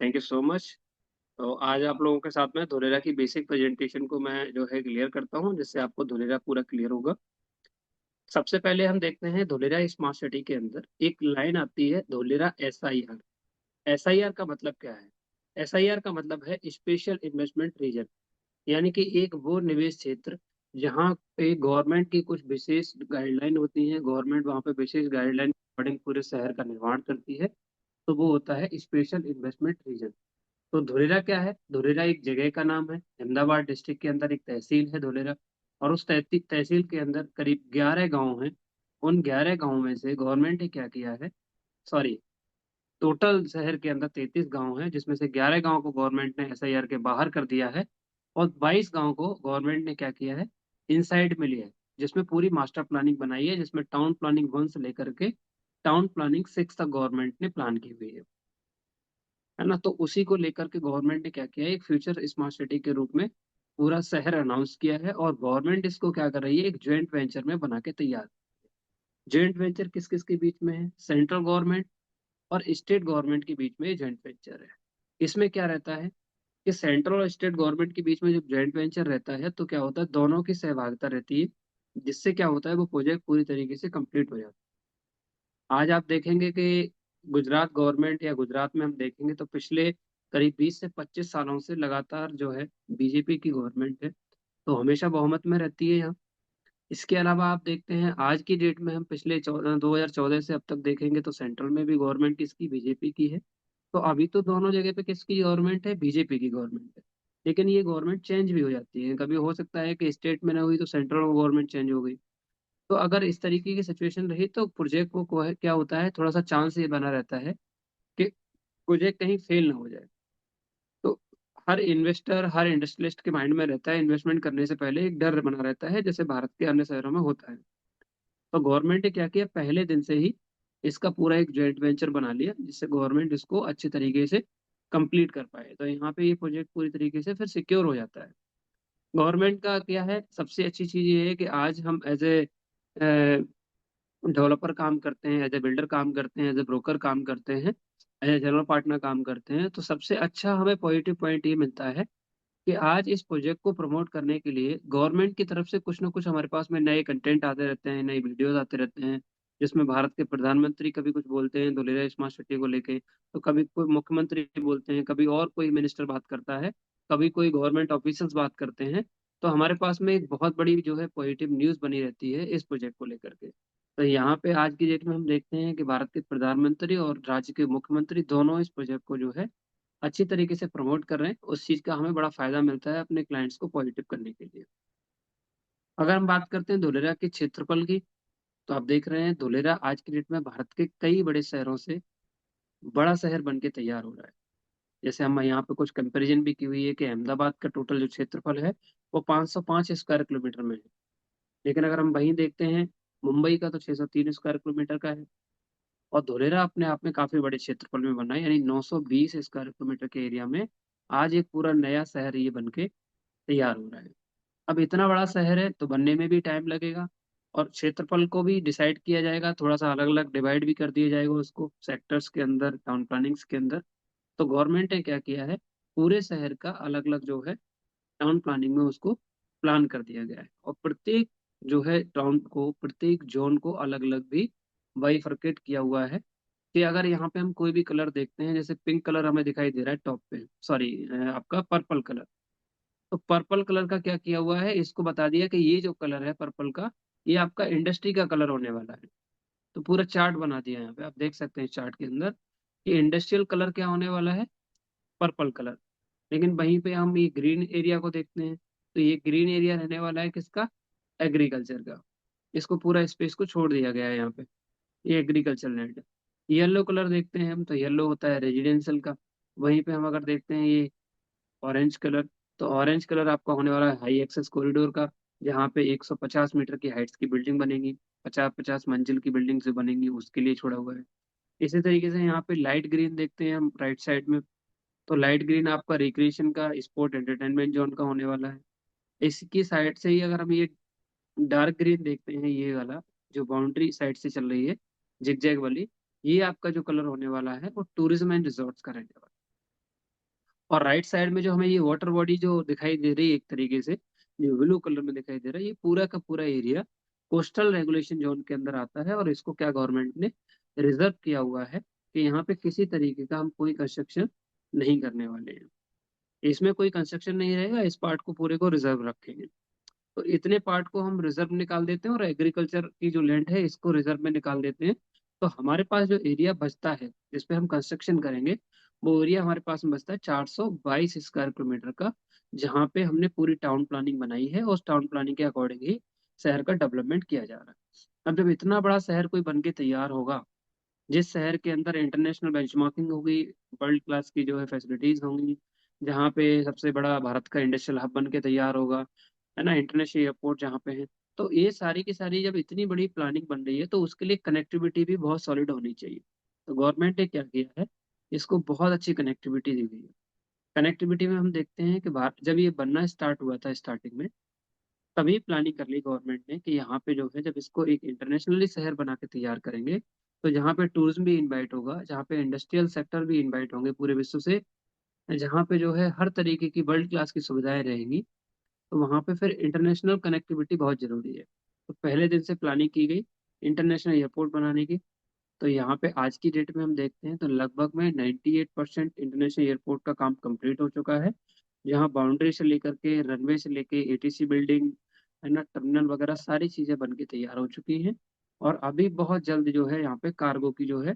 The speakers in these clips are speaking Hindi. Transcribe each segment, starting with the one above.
Thank you so much. तो आज आप लोगों के साथ में धोलेरा की बेसिक प्रेजेंटेशन को मैं जो है क्लियर करता हूँ, जिससे आपको धोलेरा पूरा क्लियर होगा। सबसे पहले हम देखते हैं धोलेरा स्मार्ट सिटी के अंदर एक लाइन आती है, धोलेरा SIR। SIR का मतलब क्या है? SIR का मतलब है स्पेशल इन्वेस्टमेंट रीजन, यानी कि एक वो निवेश क्षेत्र जहाँ पे गवर्नमेंट की कुछ विशेष गाइडलाइन होती हैं। गवर्नमेंट वहाँ पे विशेष गाइडलाइन अकॉर्डिंग पूरे शहर का निर्माण करती है, तो वो होता है स्पेशल इन्वेस्टमेंट रीजन। तो धुलेरा क्या है? धुलेरा एक जगह का नाम है। अहमदाबाद डिस्ट्रिक्ट के अंदर एक तहसील है धुलेरा, और उस तहसील के अंदर करीब 11 गांव हैं। उन 11 गांव में से गवर्नमेंट ने क्या किया है, सॉरी, टोटल शहर के अंदर 33 गांव हैं, जिसमें से 11 गांव को गवर्नमेंट ने SIR के बाहर कर दिया है, और 22 गांव को गवर्नमेंट ने क्या किया है, इनसाइड में लिया है, जिसमें पूरी मास्टर प्लानिंग बनाई है, जिसमें टाउन प्लानिंग 1 से लेकर के टाउन प्लानिंग 6 तक गवर्नमेंट ने प्लान की हुई है ना। तो उसी को लेकर के गवर्नमेंट ने क्या किया है, एक फ्यूचर स्मार्ट सिटी के रूप में पूरा शहर अनाउंस किया है, और गवर्नमेंट इसको क्या कर रही है, एक ज्वाइंट वेंचर में बना के तैयार। ज्वाइंट वेंचर किस किस के बीच में है? सेंट्रल गवर्नमेंट और स्टेट गवर्नमेंट के बीच में ये ज्वाइंट वेंचर है। इसमें क्या रहता है कि सेंट्रल और स्टेट गवर्नमेंट के बीच में जब ज्वाइंट वेंचर रहता है, तो क्या होता है, दोनों की सहभागिता रहती है, जिससे क्या होता है, वो प्रोजेक्ट पूरी तरीके से कंप्लीट हो जाता है। आज आप देखेंगे कि गुजरात गवर्नमेंट, या गुजरात में हम देखेंगे तो पिछले करीब 20 से 25 सालों से लगातार जो है बीजेपी की गवर्नमेंट है, तो हमेशा बहुमत में रहती है यहाँ। इसके अलावा आप देखते हैं आज की डेट में, हम पिछले 2014 से अब तक देखेंगे तो सेंट्रल में भी गवर्नमेंट किसकी, बीजेपी की है। तो अभी तो दोनों जगह पे किसकी गवर्नमेंट है, बीजेपी की गवर्नमेंट है। लेकिन ये गवर्नमेंट चेंज भी हो जाती है, कभी हो सकता है कि स्टेट में ना हुई तो सेंट्रल गवर्नमेंट चेंज हो गई। तो अगर इस तरीके की सिचुएशन रही तो प्रोजेक्ट को क्या होता है, थोड़ा सा चांस ये बना रहता है कि प्रोजेक्ट कहीं फेल ना हो जाए। तो हर इन्वेस्टर, हर इंडस्ट्रियलिस्ट के माइंड में रहता है, इन्वेस्टमेंट करने से पहले एक डर बना रहता है, जैसे भारत के अन्य शहरों में होता है। तो गवर्नमेंट ने क्या किया, पहले दिन से ही इसका पूरा एक जॉइंट वेंचर बना लिया, जिससे गवर्नमेंट इसको अच्छे तरीके से कंप्लीट कर पाए। तो यहाँ पे ये प्रोजेक्ट पूरी तरीके से फिर सिक्योर हो जाता है। गवर्नमेंट का क्या है, सबसे अच्छी चीज ये है कि आज हम एज ए डेवलपर काम करते हैं, एज ए बिल्डर काम करते हैं, एज ए ब्रोकर काम करते हैं, एज ए जनरल पार्टनर काम करते हैं। तो सबसे अच्छा हमें पॉजिटिव पॉइंट ये मिलता है कि आज इस प्रोजेक्ट को प्रमोट करने के लिए गवर्नमेंट की तरफ से कुछ ना कुछ हमारे पास में नए कंटेंट आते रहते हैं, नई वीडियोस आते रहते हैं, जिसमें भारत के प्रधानमंत्री कभी कुछ बोलते हैं धुलेरा स्मार्ट सिटी को लेके, तो कभी कोई मुख्यमंत्री बोलते हैं, कभी और कोई मिनिस्टर बात करता है, कभी कोई गवर्नमेंट ऑफिसर्स बात करते हैं। तो हमारे पास में एक बहुत बड़ी जो है पॉजिटिव न्यूज़ बनी रहती है इस प्रोजेक्ट को लेकर के। तो यहाँ पे आज की डेट में हम देखते हैं कि भारत के प्रधानमंत्री और राज्य के मुख्यमंत्री दोनों इस प्रोजेक्ट को जो है अच्छी तरीके से प्रमोट कर रहे हैं। उस चीज का हमें बड़ा फायदा मिलता है अपने क्लाइंट्स को पॉजिटिव करने के लिए। अगर हम बात करते हैं धुलेरा के क्षेत्रफल की, तो आप देख रहे हैं धुलेरा आज की डेट में भारत के कई बड़े शहरों से बड़ा शहर बन के तैयार हो रहा है। जैसे हम यहाँ पे कुछ कंपैरिजन भी की हुई है कि अहमदाबाद का टोटल जो क्षेत्रफल है वो 505 स्क्वायर किलोमीटर में है, लेकिन अगर हम वहीं देखते हैं मुंबई का तो 603 स्क्वायर किलोमीटर का है। और धुलेरा अपने आप में काफी बड़े क्षेत्रफल में बना है, यानी 920 स्क्वायर किलोमीटर के एरिया में आज एक पूरा नया शहर ये बन के तैयार हो रहा है। अब इतना बड़ा शहर है तो बनने में भी टाइम लगेगा, और क्षेत्रफल को भी डिसाइड किया जाएगा, थोड़ा सा अलग अलग डिवाइड भी कर दिया जाएगा उसको सेक्टर्स के अंदर, टाउन प्लानिंग्स के अंदर। तो गवर्नमेंट ने क्या किया है, पूरे शहर का अलग अलग जो है टाउन प्लानिंग में उसको प्लान कर दिया गया है, और प्रत्येक जो है टाउन को, प्रत्येक जोन को अलग अलग भी बाइफरकेट किया हुआ है। कि अगर यहाँ पे हम कोई भी कलर देखते हैं, जैसे पिंक कलर हमें दिखाई दे रहा है टॉप पे, सॉरी, आपका पर्पल कलर। तो पर्पल कलर का क्या किया हुआ है, इसको बता दिया कि ये जो कलर है पर्पल का, ये आपका इंडस्ट्री का कलर होने वाला है। तो पूरा चार्ट बना दिया है यहाँ पे, आप देख सकते हैं चार्ट के अंदर कि इंडस्ट्रियल कलर क्या होने वाला है, पर्पल कलर। लेकिन वहीं पे हम ये ग्रीन एरिया को देखते हैं, तो ये ग्रीन एरिया रहने वाला है किसका, एग्रीकल्चर का। इसको पूरा स्पेस को छोड़ दिया गया है यहाँ पे, ये एग्रीकल्चर लैंड है। येलो कलर देखते हैं हम, तो येलो होता है रेजिडेंशियल का। वहीं पे हम अगर देखते हैं ये ऑरेंज कलर, तो ऑरेंज कलर आपका होने वाला है हाई एक्सेस कॉरिडोर का, जहाँ पे 150 मीटर की हाइट्स की बिल्डिंग बनेगी, 50-50 मंजिल की बिल्डिंग जो बनेंगी उसके लिए छोड़ा हुआ है। इसी तरीके से यहाँ पे लाइट ग्रीन देखते हैं हम राइट साइड में, तो लाइट ग्रीन आपका रिक्रिएशन का, स्पोर्ट एंटरटेनमेंट जोन का होने वाला है। इसकी साइड से ही अगर हम ये डार्क ग्रीन देखते हैं, ये वाला जो बाउंड्री साइड से चल रही है जिगजैग वाली, ये आपका जो कलर होने वाला है वो टूरिज्म एंड रिजॉर्ट्स का रहने वाला है। और राइट साइड में जो हमें ये वाटर बॉडी जो दिखाई दे रही है एक तरीके से, जो ब्लू कलर में दिखाई दे रहा है, ये पूरा का पूरा एरिया कोस्टल रेगुलेशन जोन के अंदर आता है। और इसको क्या गवर्नमेंट ने रिजर्व किया हुआ है कि यहाँ पे किसी तरीके का हम कोई कंस्ट्रक्शन नहीं करने वाले हैं। इसमें कोई कंस्ट्रक्शन नहीं रहेगा, इस पार्ट को पूरे को रिजर्व रखेंगे। तो इतने पार्ट को हम रिजर्व में निकाल देते हैं और एग्रीकल्चर की जो लैंड है इसको रिजर्व में निकाल देते हैं। तो हमारे पास जो एरिया बचता है जिसपे हम कंस्ट्रक्शन करेंगे, वो एरिया हमारे पास में बचता है 422 स्क्वायर किलोमीटर का, जहाँ पे हमने पूरी टाउन प्लानिंग बनाई है और उस टाउन प्लानिंग के अकॉर्डिंग ही शहर का डेवलपमेंट किया जा रहा है। अब जब इतना बड़ा शहर कोई बन के तैयार होगा, जिस शहर के अंदर इंटरनेशनल बेंचमार्किंग होगी, वर्ल्ड क्लास की जो है फैसिलिटीज होंगी, जहाँ पे सबसे बड़ा भारत का इंडस्ट्रियल हब बन के तैयार होगा, है ना, इंटरनेशनल एयरपोर्ट जहाँ पे है, तो ये सारी की सारी जब इतनी बड़ी प्लानिंग बन रही है तो उसके लिए कनेक्टिविटी भी बहुत सॉलिड होनी चाहिए। तो गवर्नमेंट ने क्या किया है, इसको बहुत अच्छी कनेक्टिविटी दी गई है। कनेक्टिविटी में हम देखते हैं कि जब ये बनना स्टार्ट हुआ था स्टार्टिंग में, तभी प्लानिंग कर ली गवर्नमेंट ने कि यहाँ पे जो है जब इसको एक इंटरनेशनली शहर बना के तैयार करेंगे, तो जहाँ पे टूरिज्म भी इनवाइट होगा, जहाँ पे इंडस्ट्रियल सेक्टर भी इनवाइट होंगे पूरे विश्व से, जहाँ पे जो है हर तरीके की वर्ल्ड क्लास की सुविधाएं रहेंगी, तो वहाँ पे फिर इंटरनेशनल कनेक्टिविटी बहुत जरूरी है। तो पहले दिन से प्लानिंग की गई इंटरनेशनल एयरपोर्ट बनाने की। तो यहाँ पे आज की डेट में हम देखते हैं तो लगभग में 98% इंटरनेशनल एयरपोर्ट का काम कंप्लीट हो चुका है। जहाँ बाउंड्री से लेकर के रनवे से लेके एटीसी बिल्डिंग, है ना, टर्मिनल वगैरह सारी चीजें बन के तैयार हो चुकी हैं। और अभी बहुत जल्द जो है यहाँ पे कार्गो की जो है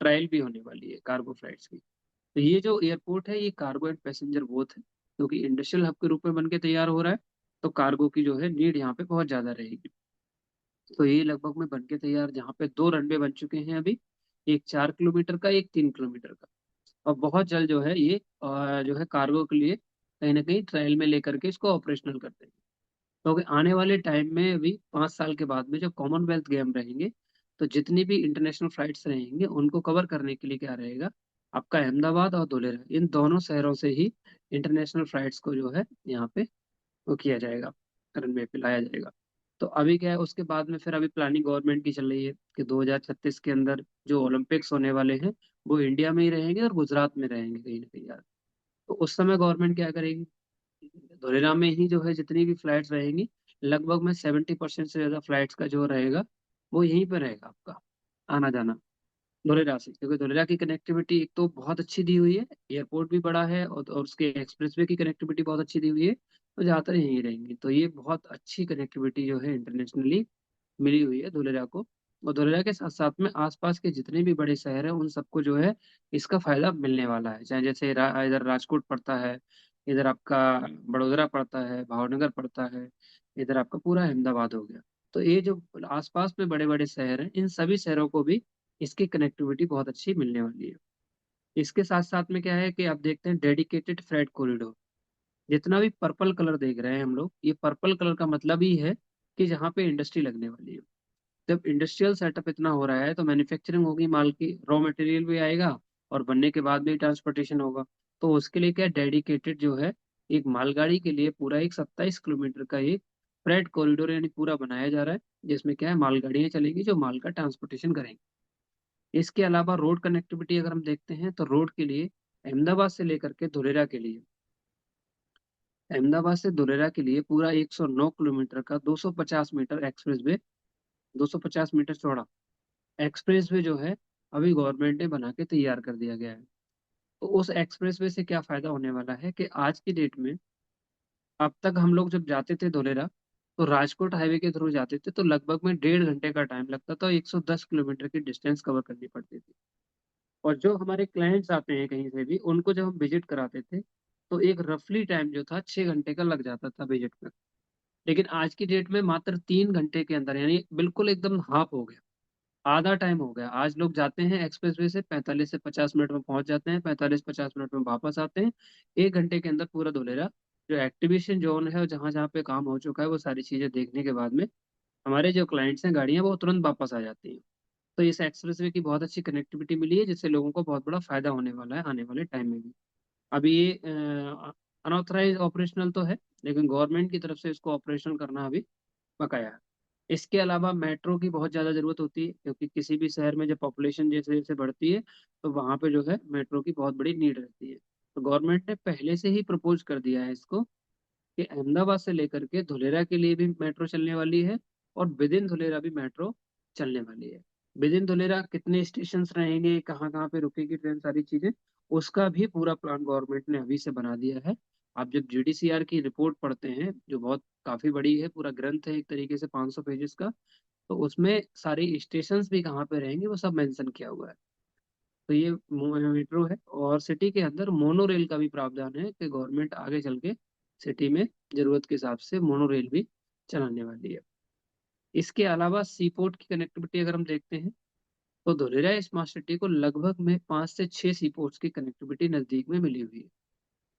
ट्रायल भी होने वाली है, कार्गो फ्लाइट्स की। तो ये जो एयरपोर्ट है ये कार्गो एंड पैसेंजर बोथ है, क्योंकि इंडस्ट्रियल हब के रूप में बन के तैयार हो रहा है। तो कार्गो की जो है नीड यहाँ पे बहुत ज्यादा रहेगी। तो ये लगभग में बन के तैयार, जहाँ पे दो रनवे बन चुके हैं अभी, एक 4 किलोमीटर का, एक 3 किलोमीटर का। और बहुत जल्द जो है ये जो है कार्गो के लिए कहीं ना कहीं ट्रायल में लेकर के इसको ऑपरेशनल कर देंगे। क्योंकि आने वाले टाइम में अभी 5 साल के बाद में जो कॉमनवेल्थ गेम रहेंगे, तो जितनी भी इंटरनेशनल फ्लाइट्स रहेंगे उनको कवर करने के लिए क्या रहेगा, आपका अहमदाबाद और धुलेरा, इन दोनों शहरों से ही इंटरनेशनल फ्लाइट्स को जो है यहाँ पे वो किया जाएगा, रनवे पे लाया जाएगा। तो अभी क्या है, उसके बाद में फिर अभी प्लानिंग गवर्नमेंट की चल रही है कि 2036 के अंदर जो ओलंपिक्स होने वाले हैं वो इंडिया में ही रहेंगे और गुजरात में रहेंगे कहीं ना कहीं यार। तो उस समय गवर्नमेंट क्या करेगी, धुलेरा में ही जो है जितनी भी फ्लाइट्स रहेंगी, लगभग में 70% से ज्यादा फ्लाइट्स का जो रहेगा वो यहीं पे रहेगा आपका आना जाना, धुलेरा से। क्योंकि धुलेरा की कनेक्टिविटी एक तो बहुत अच्छी दी हुई है, एयरपोर्ट भी बड़ा है, और उसके एक्सप्रेसवे की कनेक्टिविटी बहुत अच्छी दी हुई है। तो ज़्यादातर यहीं रहेंगी, तो ये बहुत अच्छी कनेक्टिविटी जो है इंटरनेशनली मिली हुई है धुलेरा को। और धुलेरा के साथ साथ में आसपास के जितने भी बड़े शहर हैं उन सबको जो है इसका फायदा मिलने वाला है। चाहे जैसे इधर राजकोट पड़ता है, इधर आपका बड़ोदरा पड़ता है, भावनगर पड़ता है, इधर आपका पूरा अहमदाबाद हो गया। तो ये जो आसपास में बड़े बड़े शहर हैं इन सभी शहरों को भी इसकी कनेक्टिविटी बहुत अच्छी मिलने वाली है। इसके साथ साथ में क्या है कि आप देखते हैं डेडिकेटेड फ्रेट कॉरिडोर, जितना भी पर्पल कलर देख रहे हैं हम लोग, ये पर्पल कलर का मतलब ही है कि जहाँ पे इंडस्ट्री लगने वाली है। जब इंडस्ट्रियल सेटअप इतना हो रहा है तो मैन्युफैक्चरिंग होगी, माल की रॉ मटेरियल भी आएगा और बनने के बाद भी ट्रांसपोर्टेशन होगा। तो उसके लिए क्या डेडिकेटेड जो है एक मालगाड़ी के लिए पूरा एक 27 किलोमीटर का एक फ्रेट कॉरिडोर यानी पूरा बनाया जा रहा है, जिसमें क्या है मालगाड़ियां चलेंगी जो माल का ट्रांसपोर्टेशन करेंगी। इसके अलावा रोड कनेक्टिविटी अगर हम देखते हैं तो रोड के लिए अहमदाबाद से लेकर के धुलेरा के लिए, अहमदाबाद से धुलेरा के लिए पूरा 109 किलोमीटर का 250 मीटर एक्सप्रेस वे, 250 मीटर चौड़ा एक्सप्रेस वे जो है अभी गवर्नमेंट ने बना के तैयार कर दिया गया है। तो उस एक्सप्रेस वे से क्या फायदा होने वाला है कि आज की डेट में, अब तक हम लोग जब जाते थे धुलेरा तो राजकोट हाईवे के थ्रू जाते थे तो लगभग में 1.5 घंटे का टाइम लगता था, 110 किलोमीटर की डिस्टेंस कवर करनी पड़ती थी। और जो हमारे क्लाइंट्स आते हैं कहीं से भी उनको जब हम विजिट कराते थे तो एक रफली टाइम जो था 6 घंटे का लग जाता था विजिट में। लेकिन आज की डेट में मात्र 3 घंटे के अंदर, यानी बिल्कुल एकदम हाफ हो गया, आधा टाइम हो गया। आज लोग जाते हैं एक्सप्रेस वे से 45 से 50 मिनट में पहुंच जाते हैं, 45-50 मिनट में वापस आते हैं। 1 घंटे के अंदर पूरा धुलेरा जो एक्टिवेशन जोन है और जहाँ जहाँ पे काम हो चुका है वो सारी चीजें देखने के बाद में हमारे जो क्लाइंट्स हैं गाड़ियां वो तुरंत वापस आ जाती हैं। तो इस एक्सप्रेसवे की बहुत अच्छी कनेक्टिविटी मिली है जिससे लोगों को बहुत बड़ा फायदा होने वाला है आने वाले टाइम में भी। अभी ये अनऑथराइज ऑपरेशनल तो है, लेकिन गवर्नमेंट की तरफ से इसको ऑपरेशनल करना अभी बकाया है। इसके अलावा मेट्रो की बहुत ज़्यादा ज़रूरत होती है, क्योंकि किसी भी शहर में जब पॉपुलेशन जैसे जैसे बढ़ती है तो वहाँ पे जो है मेट्रो की बहुत बड़ी नीड रहती है। तो गवर्नमेंट ने पहले से ही प्रपोज कर दिया है इसको कि अहमदाबाद से लेकर के धुलेरा के लिए भी मेट्रो चलने वाली है, और विद इन धुलेरा भी मेट्रो चलने वाली है। विद इन धुलेरा कितने स्टेशन रहेंगे, कहाँ कहाँ पे रुकेगी ट्रेन, सारी चीजें, उसका भी पूरा प्लान गवर्नमेंट ने अभी से बना दिया है। आप जब जीडीसीआर की रिपोर्ट पढ़ते हैं, जो बहुत काफी बड़ी है, पूरा ग्रंथ है एक तरीके से 500 पेजेस का, तो उसमें सारी स्टेशंस भी कहाँ पे रहेंगे वो सब मेंशन किया हुआ है। तो ये मेट्रो है, और सिटी के अंदर मोनो रेल का भी प्रावधान है कि गवर्नमेंट आगे चल के सिटी में जरूरत के हिसाब से मोनो रेल भी चलाने वाली है। इसके अलावा सी पोर्ट की कनेक्टिविटी अगर हम देखते हैं, तो धुलेरा स्मार्ट सिटी को लगभग में 5 से 6 सी पोर्ट्स की कनेक्टिविटी नजदीक में मिली हुई है।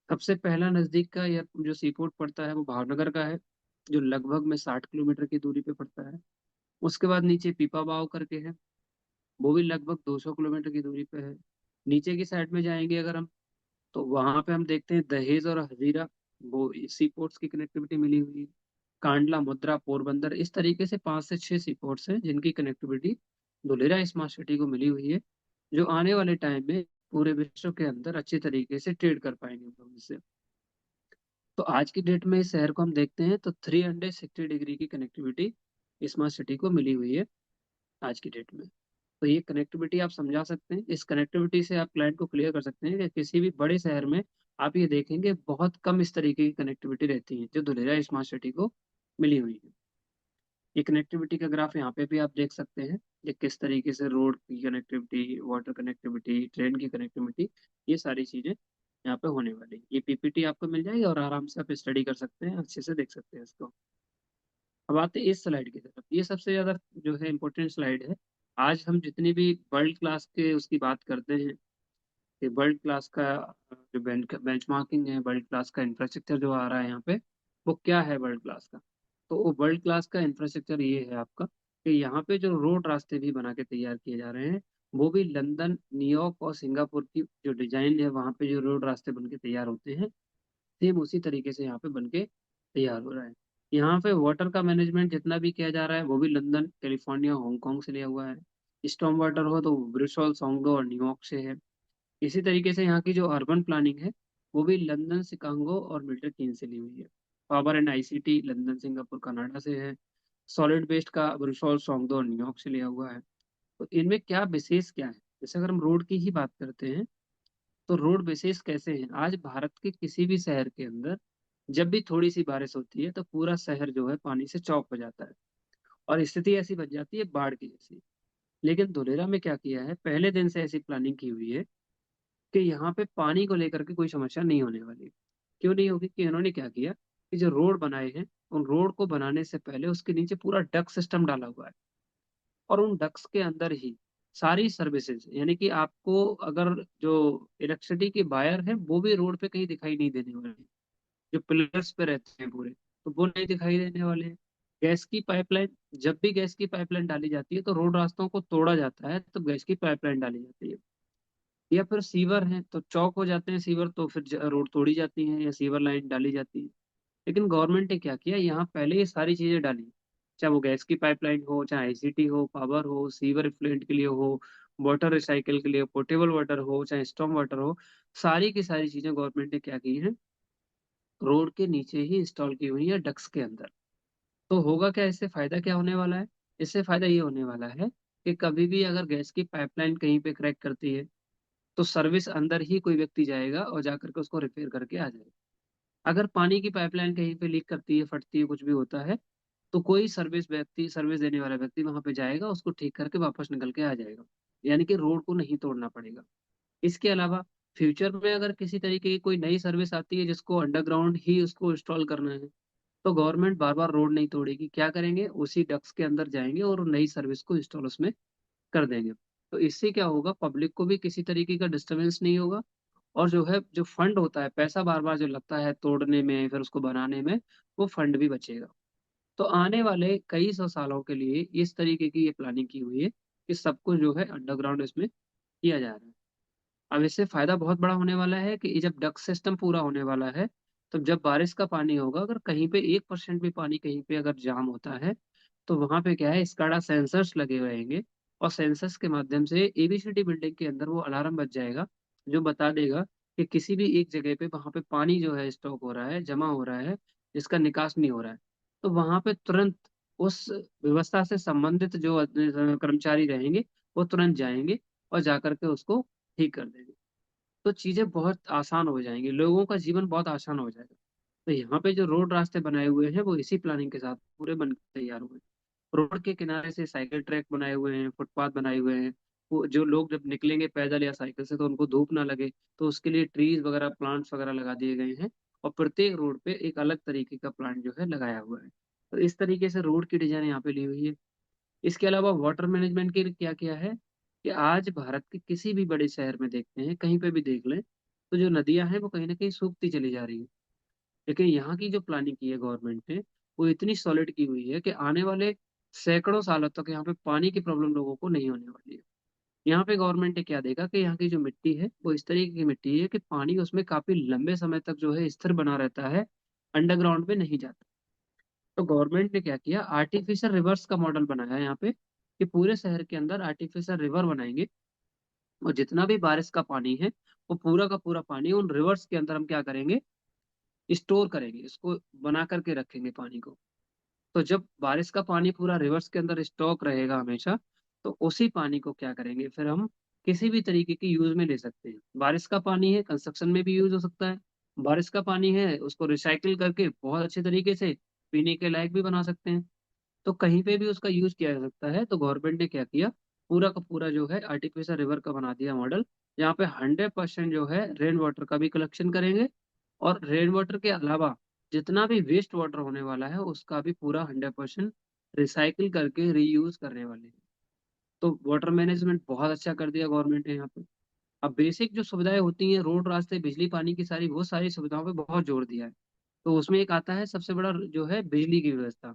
सबसे पहला नजदीक का या जो सी पोर्ट पड़ता है वो भावनगर का है, जो लगभग में 60 किलोमीटर की दूरी पे पड़ता है। उसके बाद नीचे पीपावाव करके है, वो भी लगभग 200 किलोमीटर की दूरी पे है। नीचे की साइड में जाएंगे अगर हम, तो वहां पे हम देखते हैं दहेज और हजीरा, वो सी पोर्ट्स की कनेक्टिविटी मिली हुई है। कांडला, मुद्रा, पोरबंदर, इस तरीके से 5 से 6 सी पोर्ट्स हैं जिनकी कनेक्टिविटी धुलेरा स्मार्ट सिटी को मिली हुई है, जो आने वाले टाइम में पूरे विश्व के अंदर अच्छी तरीके से ट्रेड कर पाएंगे हम लोग इससे। तो आज की डेट में इस शहर को हम देखते हैं तो 360 डिग्री की कनेक्टिविटी स्मार्ट सिटी को मिली हुई है आज की डेट में। तो ये कनेक्टिविटी आप समझा सकते हैं, इस कनेक्टिविटी से आप क्लाइंट को क्लियर कर सकते हैं कि किसी भी बड़े शहर में आप ये देखेंगे बहुत कम इस तरीके की कनेक्टिविटी रहती है जो धुलेरा स्मार्ट सिटी को मिली हुई है। ये कनेक्टिविटी का ग्राफ यहाँ पे भी आप देख सकते हैं, ये किस तरीके से रोड की कनेक्टिविटी, वाटर कनेक्टिविटी, ट्रेन की कनेक्टिविटी, ये सारी चीजें यहाँ पे होने वाली है। ये पीपीटी आपको मिल जाएगी और आराम से आप स्टडी कर सकते हैं, अच्छे से देख सकते हैं इसको। अब आते हैं इस स्लाइड की तरफ, ये सबसे ज्यादा जो है इम्पोर्टेंट स्लाइड है। आज हम जितनी भी वर्ल्ड क्लास के उसकी बात करते हैं कि वर्ल्ड क्लास का जो बेंचमार्किंग है, वर्ल्ड क्लास का इंफ्रास्ट्रक्चर जो आ रहा है यहाँ पे, वो क्या है वर्ल्ड क्लास का। तो वो वर्ल्ड क्लास का इंफ्रास्ट्रक्चर ये है आपका कि यहाँ पे जो रोड रास्ते भी बना के तैयार किए जा रहे हैं, वो भी लंदन, न्यूयॉर्क और सिंगापुर की जो डिजाइन है, वहाँ पे जो रोड रास्ते बन के तैयार होते हैं, सेम उसी तरीके से यहाँ पे बन के तैयार हो रहा है। यहाँ पे वाटर का मैनेजमेंट जितना भी किया जा रहा है वो भी लंदन, कैलिफोर्निया, हांगकांग से लिया हुआ है। स्टॉर्म वाटर हो तो ब्रिसोल, सोंगडो और न्यूयॉर्क से है। इसी तरीके से यहाँ की जो अर्बन प्लानिंग है, वो भी लंदन, शिकागो और मिल्टन कीन से ली हुई है। Power and ICT London, Singapore, Canada से है। सॉलिड वेस्ट का ब्रिसोल, सोंगडो और न्यूयॉर्क से लिया हुआ है। तो इनमें क्या विशेष क्या है, जैसे अगर हम रोड की ही बात करते हैं, तो रोड विशेष कैसे हैं। आज भारत के किसी भी शहर के अंदर जब भी थोड़ी सी बारिश होती है तो पूरा शहर जो है पानी से चौक हो जाता है, और स्थिति ऐसी बन जाती है बाढ़ की जैसी। लेकिन धुलेरा में क्या किया है, पहले दिन से ऐसी प्लानिंग की हुई है कि यहाँ पे पानी को लेकर के कोई समस्या नहीं होने वाली। क्यों नहीं होगी, कि इन्होंने क्या किया कि जो रोड बनाए हैं, उन रोड को बनाने से पहले उसके नीचे पूरा डक सिस्टम डाला हुआ है, और उन डक्स के अंदर ही सारी सर्विसेज, यानी कि आपको अगर जो इलेक्ट्रिसिटी के वायर है वो भी रोड पे कहीं दिखाई नहीं देने वाले हैं, जो पिलर्स पे रहते हैं पूरे, तो वो नहीं दिखाई देने वाले हैं। गैस की पाइपलाइन, जब भी गैस की पाइपलाइन डाली जाती है तो रोड रास्तों को तोड़ा जाता है, तो गैस की पाइपलाइन डाली जाती है। या फिर सीवर है तो चौक हो जाते हैं सीवर, तो फिर रोड तोड़ी जाती है या सीवर लाइन डाली जाती है। लेकिन गवर्नमेंट ने क्या किया, यहाँ पहले ये सारी चीजें डाली, चाहे वो गैस की पाइपलाइन हो, चाहे आईसीटी हो, पावर हो, सीवर इफ्लुएंट के लिए हो, वाटर रिसाइकल के लिए, पोर्टेबल वाटर हो, चाहे स्टॉर्म वाटर हो, सारी की सारी चीजें गवर्नमेंट ने क्या की है, रोड के नीचे ही इंस्टॉल की हुई है डक्स के अंदर। तो होगा क्या, इससे फायदा क्या होने वाला है, इससे फायदा ये होने वाला है कि कभी भी अगर गैस की पाइपलाइन कहीं पे क्रैक करती है, तो सर्विस अंदर ही कोई व्यक्ति जाएगा और जाकर के उसको रिपेयर करके आ जाएगा। अगर पानी की पाइपलाइन कहीं पे लीक करती है, फटती है, कुछ भी होता है, तो कोई सर्विस देने वाला व्यक्ति वहां पे जाएगा, उसको ठीक करके वापस निकल के आ जाएगा। यानी कि रोड को नहीं तोड़ना पड़ेगा। इसके अलावा फ्यूचर में अगर किसी तरीके की कोई नई सर्विस आती है जिसको अंडरग्राउंड ही उसको इंस्टॉल करना है, तो गवर्नमेंट बार बार रोड नहीं तोड़ेगी, क्या करेंगे, उसी डक्स के अंदर जाएंगे और नई सर्विस को इंस्टॉल उसमें कर देंगे। तो इससे क्या होगा, पब्लिक को भी किसी तरीके का डिस्टरबेंस नहीं होगा, और जो है जो फंड होता है, पैसा बार बार जो लगता है तोड़ने में फिर उसको बनाने में, वो फंड भी बचेगा। तो आने वाले कई सौ सालों के लिए इस तरीके की ये प्लानिंग की हुई है कि सब कुछ जो है अंडरग्राउंड इसमें किया जा रहा है। अब इससे फायदा बहुत बड़ा होने वाला है कि ये जब डक्ट सिस्टम पूरा होने वाला है, तो जब बारिश का पानी होगा, अगर कहीं पे 1% भी पानी कहीं पे अगर जाम होता है, तो वहां पे क्या है, स्काडा सेंसर्स लगे हुए रहेंगे, और सेंसर्स के माध्यम से एबीसीडी बिल्डिंग के अंदर वो अलार्म बज जाएगा, जो बता देगा कि किसी भी एक जगह पे वहां पे पानी जो है स्टॉक हो रहा है, जमा हो रहा है, जिसका निकास नहीं हो रहा है, तो वहां पे तुरंत उस व्यवस्था से संबंधित जो कर्मचारी रहेंगे वो तुरंत जाएंगे और जाकर के उसको ठीक कर देंगे। तो चीजें बहुत आसान हो जाएंगी, लोगों का जीवन बहुत आसान हो जाएगा। तो यहाँ पे जो रोड रास्ते बनाए हुए हैं वो इसी प्लानिंग के साथ पूरे बन के तैयार हुए हैं। रोड के किनारे से साइकिल ट्रैक बनाए हुए हैं, फुटपाथ बनाए हुए हैं। वो जो लोग जब निकलेंगे पैदल या साइकिल से तो उनको धूप ना लगे, तो उसके लिए ट्रीज वगैरह, प्लांट्स वगैरह लगा दिए गए हैं। और प्रत्येक रोड पे एक अलग तरीके का प्लांट जो है लगाया हुआ है। तो इस तरीके से रोड की डिजाइन यहाँ पे ली हुई है। इसके अलावा वाटर मैनेजमेंट के लिए क्या किया है कि आज भारत के किसी भी बड़े शहर में देखते हैं, कहीं पे भी देख लें, तो जो नदियां हैं वो कहीं ना कहीं सूखती चली जा रही है। लेकिन यहाँ की जो प्लानिंग की है गवर्नमेंट ने, वो इतनी सॉलिड की हुई है कि आने वाले सैकड़ों सालों तक यहाँ पे पानी की प्रॉब्लम लोगों को नहीं होने वाली है। यहाँ पे गवर्नमेंट ने क्या देखा कि यहाँ की जो मिट्टी है वो इस तरीके की मिट्टी है कि पानी उसमें काफी लंबे समय तक जो है स्थिर बना रहता है, अंडरग्राउंड में नहीं जाता। तो गवर्नमेंट ने क्या किया, आर्टिफिशियल रिवर्स का मॉडल बनाया है यहाँ पे, कि पूरे शहर के अंदर आर्टिफिशियल रिवर बनाएंगे। और जितना भी बारिश का पानी है वो पूरा का पूरा पानी उन रिवर्स के अंदर हम क्या करेंगे, स्टोर करेंगे, इसको बना करके रखेंगे पानी को। तो जब बारिश का पानी पूरा रिवर्स के अंदर स्टॉक रहेगा हमेशा, तो उसी पानी को क्या करेंगे फिर हम किसी भी तरीके की यूज में ले सकते हैं। बारिश का पानी है, कंस्ट्रक्शन में भी यूज हो सकता है। बारिश का पानी है, उसको रिसाइकिल करके बहुत अच्छे तरीके से पीने के लायक भी बना सकते हैं। तो कहीं पे भी उसका यूज किया जा सकता है। तो गवर्नमेंट ने क्या किया, पूरा का पूरा जो है आर्टिफिशियल रिवर का बना दिया मॉडल, जहाँ पे 100% जो है रेन वाटर का भी कलेक्शन करेंगे। और रेन वाटर के अलावा जितना भी वेस्ट वाटर होने वाला है उसका भी पूरा 100% रिसाइकिल करके रीयूज करने वाले हैं। तो वाटर मैनेजमेंट बहुत अच्छा कर दिया गवर्नमेंट ने यहाँ पे। अब बेसिक जो सुविधाएं होती हैं, रोड, रास्ते, बिजली, पानी की सारी, वो सारी सुविधाओं पे बहुत जोर दिया है। तो उसमें एक आता है सबसे बड़ा जो है बिजली की व्यवस्था।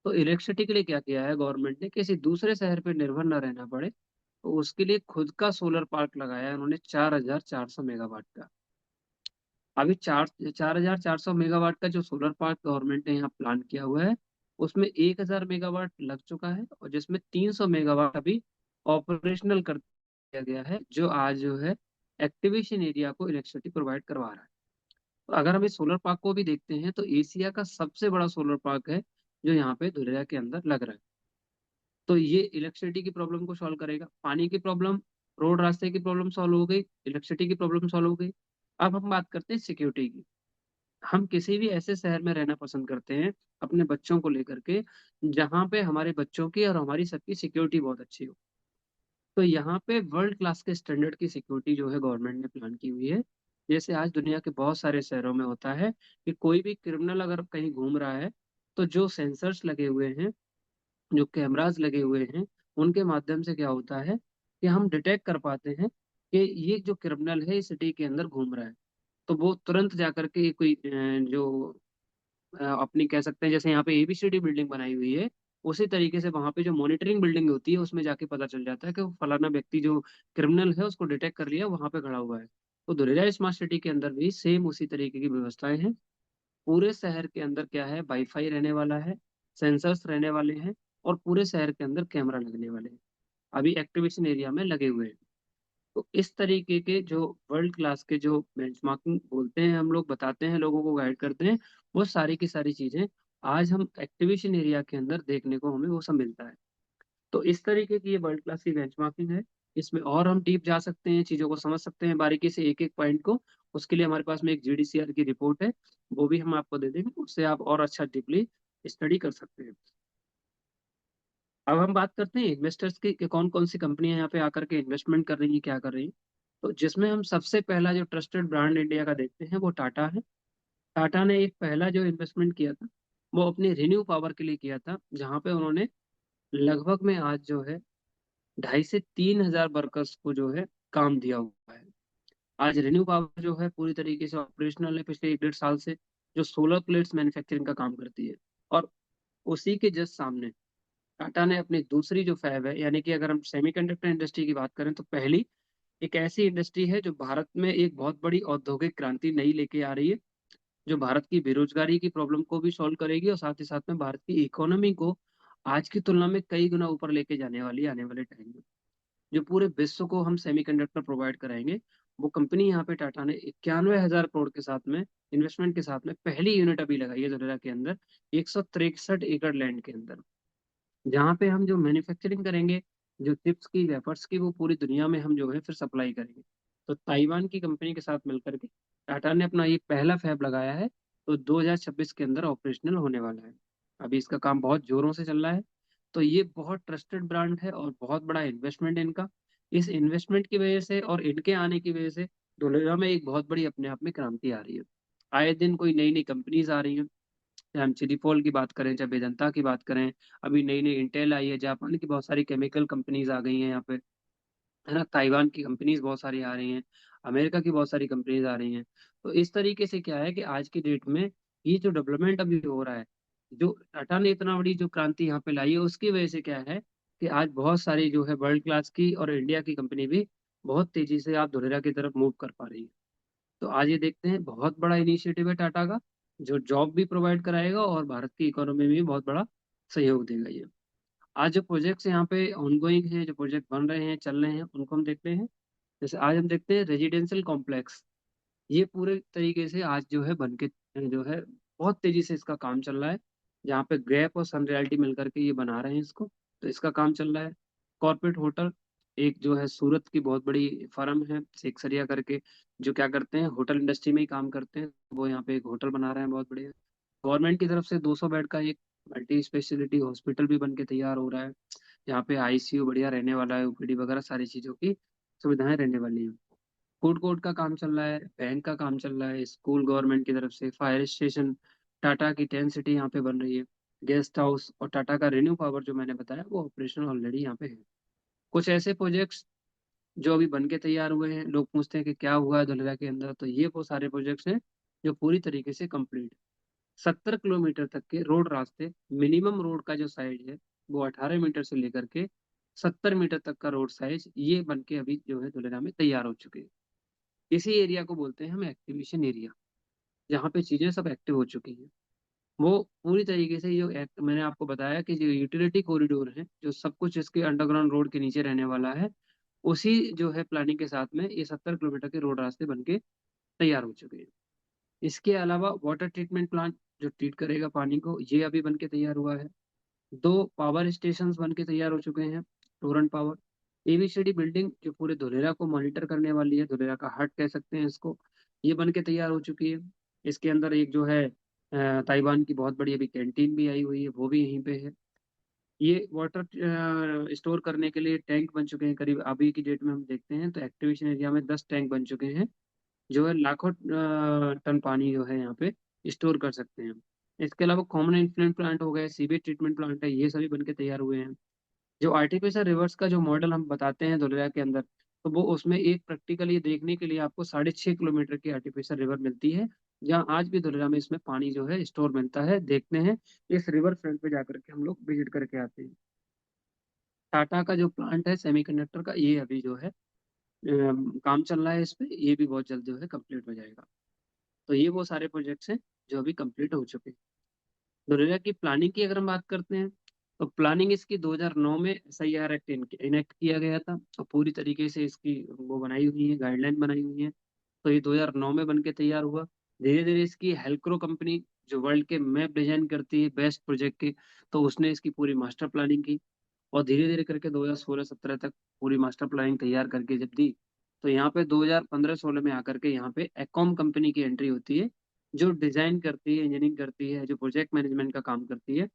तो इलेक्ट्रिसिटी के लिए क्या किया है गवर्नमेंट ने, किसी दूसरे शहर पर निर्भर न रहना पड़े, तो उसके लिए खुद का सोलर पार्क लगाया है उन्होंने, 4400 मेगावाट का। अभी 4400 मेगावाट का जो सोलर पार्क गवर्नमेंट ने यहाँ प्लान किया हुआ है, उसमें 1000 मेगावाट लग चुका है, और जिसमें 300 मेगावाट अभी ऑपरेशनल कर दिया गया है, जो आज जो है एक्टिवेशन एरिया को इलेक्ट्रिसिटी प्रोवाइड करवा रहा है। तो अगर हम इस सोलर पार्क को भी देखते हैं तो एशिया का सबसे बड़ा सोलर पार्क है जो यहाँ पे धुलिया के अंदर लग रहा है। तो ये इलेक्ट्रिसिटी की प्रॉब्लम को सॉल्व करेगा, पानी की प्रॉब्लम, रोड रास्ते की प्रॉब्लम सॉल्व हो गई, इलेक्ट्रिसिटी की प्रॉब्लम सॉल्व हो गई। अब हम बात करते हैं सिक्योरिटी की। हम किसी भी ऐसे शहर में रहना पसंद करते हैं अपने बच्चों को लेकर के, जहाँ पे हमारे बच्चों की और हमारी सबकी सिक्योरिटी बहुत अच्छी हो। तो यहाँ पे वर्ल्ड क्लास के स्टैंडर्ड की सिक्योरिटी जो है गवर्नमेंट ने प्लान की हुई है। जैसे आज दुनिया के बहुत सारे शहरों में होता है कि कोई भी क्रिमिनल अगर कहीं घूम रहा है, तो जो सेंसर्स लगे हुए हैं, जो कैमरास लगे हुए हैं, उनके माध्यम से क्या होता है कि हम डिटेक्ट कर पाते हैं कि ये जो क्रिमिनल है इस सिटी के अंदर घूम रहा है। तो वो तुरंत जाकर के कोई जो अपनी कह सकते हैं, जैसे यहाँ पे एबीसीडी बिल्डिंग बनाई हुई है, उसी तरीके से वहां पे जो मॉनिटरिंग बिल्डिंग होती है उसमें जाके पता चल जाता है कि वो फलाना व्यक्ति जो क्रिमिनल है उसको डिटेक्ट कर लिया, वहां पे खड़ा हुआ है। तो दुलेरा स्मार्ट सिटी के अंदर भी सेम उसी तरीके की व्यवस्थाएं हैं। पूरे शहर के अंदर क्या है, वाईफाई रहने वाला है, सेंसर्स रहने वाले हैं, और पूरे शहर के अंदर कैमरा लगने वाले हैं, अभी एक्टिवेशन एरिया में लगे हुए हैं। तो इस तरीके के जो वर्ल्ड क्लास के जो बेंचमार्किंग बोलते हैं, हम लोग बताते हैं, लोगों को गाइड करते हैं, वो सारी की सारी चीजें आज हम एक्टिवेशन एरिया के अंदर देखने को हमें वो सब मिलता है। तो इस तरीके की ये वर्ल्ड क्लास की बेंचमार्किंग है। इसमें और हम डीप जा सकते हैं, चीजों को समझ सकते हैं बारीकी से, एक एक पॉइंट को। उसके लिए हमारे पास में एक जीडीसीआर की रिपोर्ट है, वो भी हम आपको दे देंगे, उससे आप और अच्छा डीपली स्टडी कर सकते हैं। अब हम बात करते हैं इन्वेस्टर्स की, कि कौन कौन सी कंपनियां यहाँ पे आकर के इन्वेस्टमेंट कर रही हैं, क्या कर रही हैं। तो जिसमें हम सबसे पहला जो ट्रस्टेड ब्रांड इंडिया का देखते हैं वो टाटा है। टाटा ने एक पहला जो इन्वेस्टमेंट किया था वो अपनी रिन्यू पावर के लिए किया था, जहां पे उन्होंने लगभग में आज जो है 2,500 से 3,000 वर्कर्स को जो है काम दिया हुआ है। आज रिन्यू पावर जो है पूरी तरीके से ऑपरेशनल है, पिछले 1 1.5 साल से, जो सोलर प्लेट्स मैन्युफैक्चरिंग का काम करती है। और उसी के जस्ट सामने टाटा ने अपनी दूसरी जो फैब है, यानी कि अगर हम सेमीकंडक्टर इंडस्ट्री की बात करें तो पहली एक ऐसी इंडस्ट्री है जो भारत में एक बहुत बड़ी औद्योगिक क्रांति नई लेके आ रही है, जो भारत की बेरोजगारी की प्रॉब्लम को भी सॉल्व करेगी और साथ ही साथ में भारत की इकोनॉमी को आज की तुलना में कई गुना ऊपर लेके जाने वाली है आने वाले टाइम में। जो पूरे विश्व को हम सेमीकंडक्टर प्रोवाइड कराएंगे, वो कंपनी यहाँ पे टाटा ने 91,000 करोड़ के साथ में इन्वेस्टमेंट के साथ में पहली यूनिट अभी लगाई है धुलेरा के अंदर, 163 एकड़ लैंड के अंदर, जहाँ पे हम जो मैन्युफैक्चरिंग करेंगे, जो चिप्स की वेफर्स की, वो पूरी दुनिया में हम जो है फिर सप्लाई करेंगे। तो ताइवान की कंपनी के साथ मिलकर के टाटा ने अपना ये पहला फैब लगाया है, तो 2026 के अंदर ऑपरेशनल होने वाला है। अभी इसका काम बहुत जोरों से चल रहा है। तो ये बहुत ट्रस्टेड ब्रांड है और बहुत बड़ा इन्वेस्टमेंट है इनका। इस इन्वेस्टमेंट की वजह से और इनके आने की वजह से धुलेरा में एक बहुत बड़ी अपने आप में क्रांति आ रही है। आए दिन कोई नई नई कंपनीज आ रही हैं, चाहे हम चिलीफॉल की बात करें, चाहे वेदांता की बात करें। अभी नई नई इंटेल आई है, जापान की बहुत सारी केमिकल कंपनीज आ गई हैं यहाँ पे, है ना। ताइवान की कंपनीज बहुत सारी आ रही हैं, अमेरिका की बहुत सारी कंपनीज आ रही हैं। तो इस तरीके से क्या है कि आज की डेट में ये जो डेवलपमेंट अभी हो रहा है, जो टाटा ने इतना बड़ी जो क्रांति यहाँ पे लाई है, उसकी वजह से क्या है कि आज बहुत सारी जो है वर्ल्ड क्लास की और इंडिया की कंपनी भी बहुत तेजी से आप धुलेरा की तरफ मूव कर पा रही है। तो आज ये देखते हैं, बहुत बड़ा इनिशिएटिव है टाटा का, जो जॉब भी प्रोवाइड कराएगा और भारत की इकोनॉमी में भी बहुत बड़ा सहयोग देगा ये। आज जो प्रोजेक्ट्स यहाँ पे ऑनगोइंग हैं, जो प्रोजेक्ट बन रहे हैं, चल रहे हैं, उनको हम देखते हैं। जैसे आज हम देखते हैं रेजिडेंशियल कॉम्प्लेक्स, ये पूरे तरीके से आज जो है बन के जो है बहुत तेजी से इसका काम चल रहा है, जहाँ पे ग्रेप और सन रियल्टी मिलकर के ये बना रहे हैं इसको। तो इसका काम चल रहा है। कॉर्पोरेट होटल, एक जो है सूरत की बहुत बड़ी फर्म है सेक्सरिया करके, जो क्या करते हैं, होटल इंडस्ट्री में ही काम करते हैं, वो यहाँ पे एक होटल बना रहे हैं बहुत बढ़िया। गवर्नमेंट की तरफ से 200 बेड का एक मल्टी स्पेशलिटी हॉस्पिटल भी बन के तैयार हो रहा है, जहाँ पे आईसीयू बढ़िया रहने वाला है, ओपीडी वगैरह सारी चीज़ों की सुविधाएं रहने वाली हैं। फूड कोर्ट का काम चल रहा है, बैंक का काम चल रहा है, स्कूल गवर्नमेंट की तरफ से, फायर स्टेशन, टाटा की 10 सिटी यहाँ पे बन रही है, गेस्ट हाउस, और टाटा का रेन्यू पावर जो मैंने बताया वो ऑपरेशनल ऑलरेडी यहाँ पे है। कुछ ऐसे प्रोजेक्ट्स जो अभी बन के तैयार हुए हैं, लोग पूछते हैं कि क्या हुआ है धुलेरा के अंदर, तो ये वो सारे प्रोजेक्ट्स हैं जो पूरी तरीके से कंप्लीट। 70 किलोमीटर तक के रोड रास्ते, मिनिमम रोड का जो साइज है वो 18 मीटर से लेकर के 70 मीटर तक का रोड साइज, ये बन के अभी जो है धुलेरा में तैयार हो चुके हैं। इसी एरिया को बोलते हैं हम एक्टिवेशन एरिया, जहाँ पे चीजें सब एक्टिव हो चुकी हैं। वो पूरी तरीके से जो मैंने आपको बताया कि जो यूटिलिटी कॉरिडोर है, जो सब कुछ इसके अंडरग्राउंड रोड के नीचे रहने वाला है, उसी जो है प्लानिंग के साथ में ये 70 किलोमीटर के रोड रास्ते बन के तैयार हो चुके हैं। इसके अलावा वाटर ट्रीटमेंट प्लांट जो ट्रीट करेगा पानी को, ये अभी बन के तैयार हुआ है। 2 पावर स्टेशन बन के तैयार हो चुके हैं, टोरंट पावर। एबीसीडी बिल्डिंग जो पूरे धुलेरा को मॉनिटर करने वाली है, धुलेरा का हार्ट कह सकते हैं इसको, ये बन के तैयार हो चुकी है। इसके अंदर एक जो है ताइवान की बहुत बड़ी अभी कैंटीन भी आई हुई है, वो भी यहीं पे है। ये वाटर स्टोर करने के लिए टैंक बन चुके हैं, करीब अभी की डेट में हम देखते हैं तो एक्टिवेशन एरिया में 10 टैंक बन चुके हैं, जो है लाखों टन पानी जो है यहाँ पे स्टोर कर सकते हैं। इसके अलावा कॉमन इन्फ्लुएंट प्लांट हो गए, सीवेज ट्रीटमेंट प्लांट है, ये सभी बन के तैयार हुए हैं। जो आर्टिफिशियल रिवर्स का जो मॉडल हम बताते हैं धुलेरा के अंदर, तो वो उसमें एक प्रैक्टिकली देखने के लिए आपको 6.5 किलोमीटर की आर्टिफिशियल रिवर मिलती है, जहाँ आज भी धुलेरा में इसमें पानी जो है स्टोर मिलता है, देखते हैं। इस रिवर फ्रंट पे जाकर के हम लोग विजिट करके आते हैं। टाटा का जो प्लांट है सेमीकंडक्टर का, ये अभी जो है काम चल रहा है इस पे, ये भी बहुत जल्द जो है कंप्लीट हो जाएगा। तो ये वो सारे प्रोजेक्ट्स हैं जो अभी कंप्लीट हो चुके हैं। नरेगा की प्लानिंग की अगर हम बात करते हैं, तो प्लानिंग इसकी 2009 में एसआईआर एक्ट इनेक्ट किया गया था, और पूरी तरीके से इसकी वो बनाई हुई है, गाइडलाइन बनाई हुई है। तो ये 2009 में बन के तैयार हुआ। धीरे धीरे इसकी हेल्क्रो कंपनी, जो वर्ल्ड के मैप डिजाइन करती है बेस्ट प्रोजेक्ट के, तो उसने इसकी पूरी मास्टर प्लानिंग की, और धीरे धीरे करके 2016-17 तक पूरी मास्टर प्लानिंग तैयार करके जब दी, तो यहाँ पे 2015-16 में आकर के यहाँ पे एकॉम कंपनी की एंट्री होती है, जो डिजाइन करती है, इंजीनियरिंग करती है, जो प्रोजेक्ट मैनेजमेंट का काम करती है।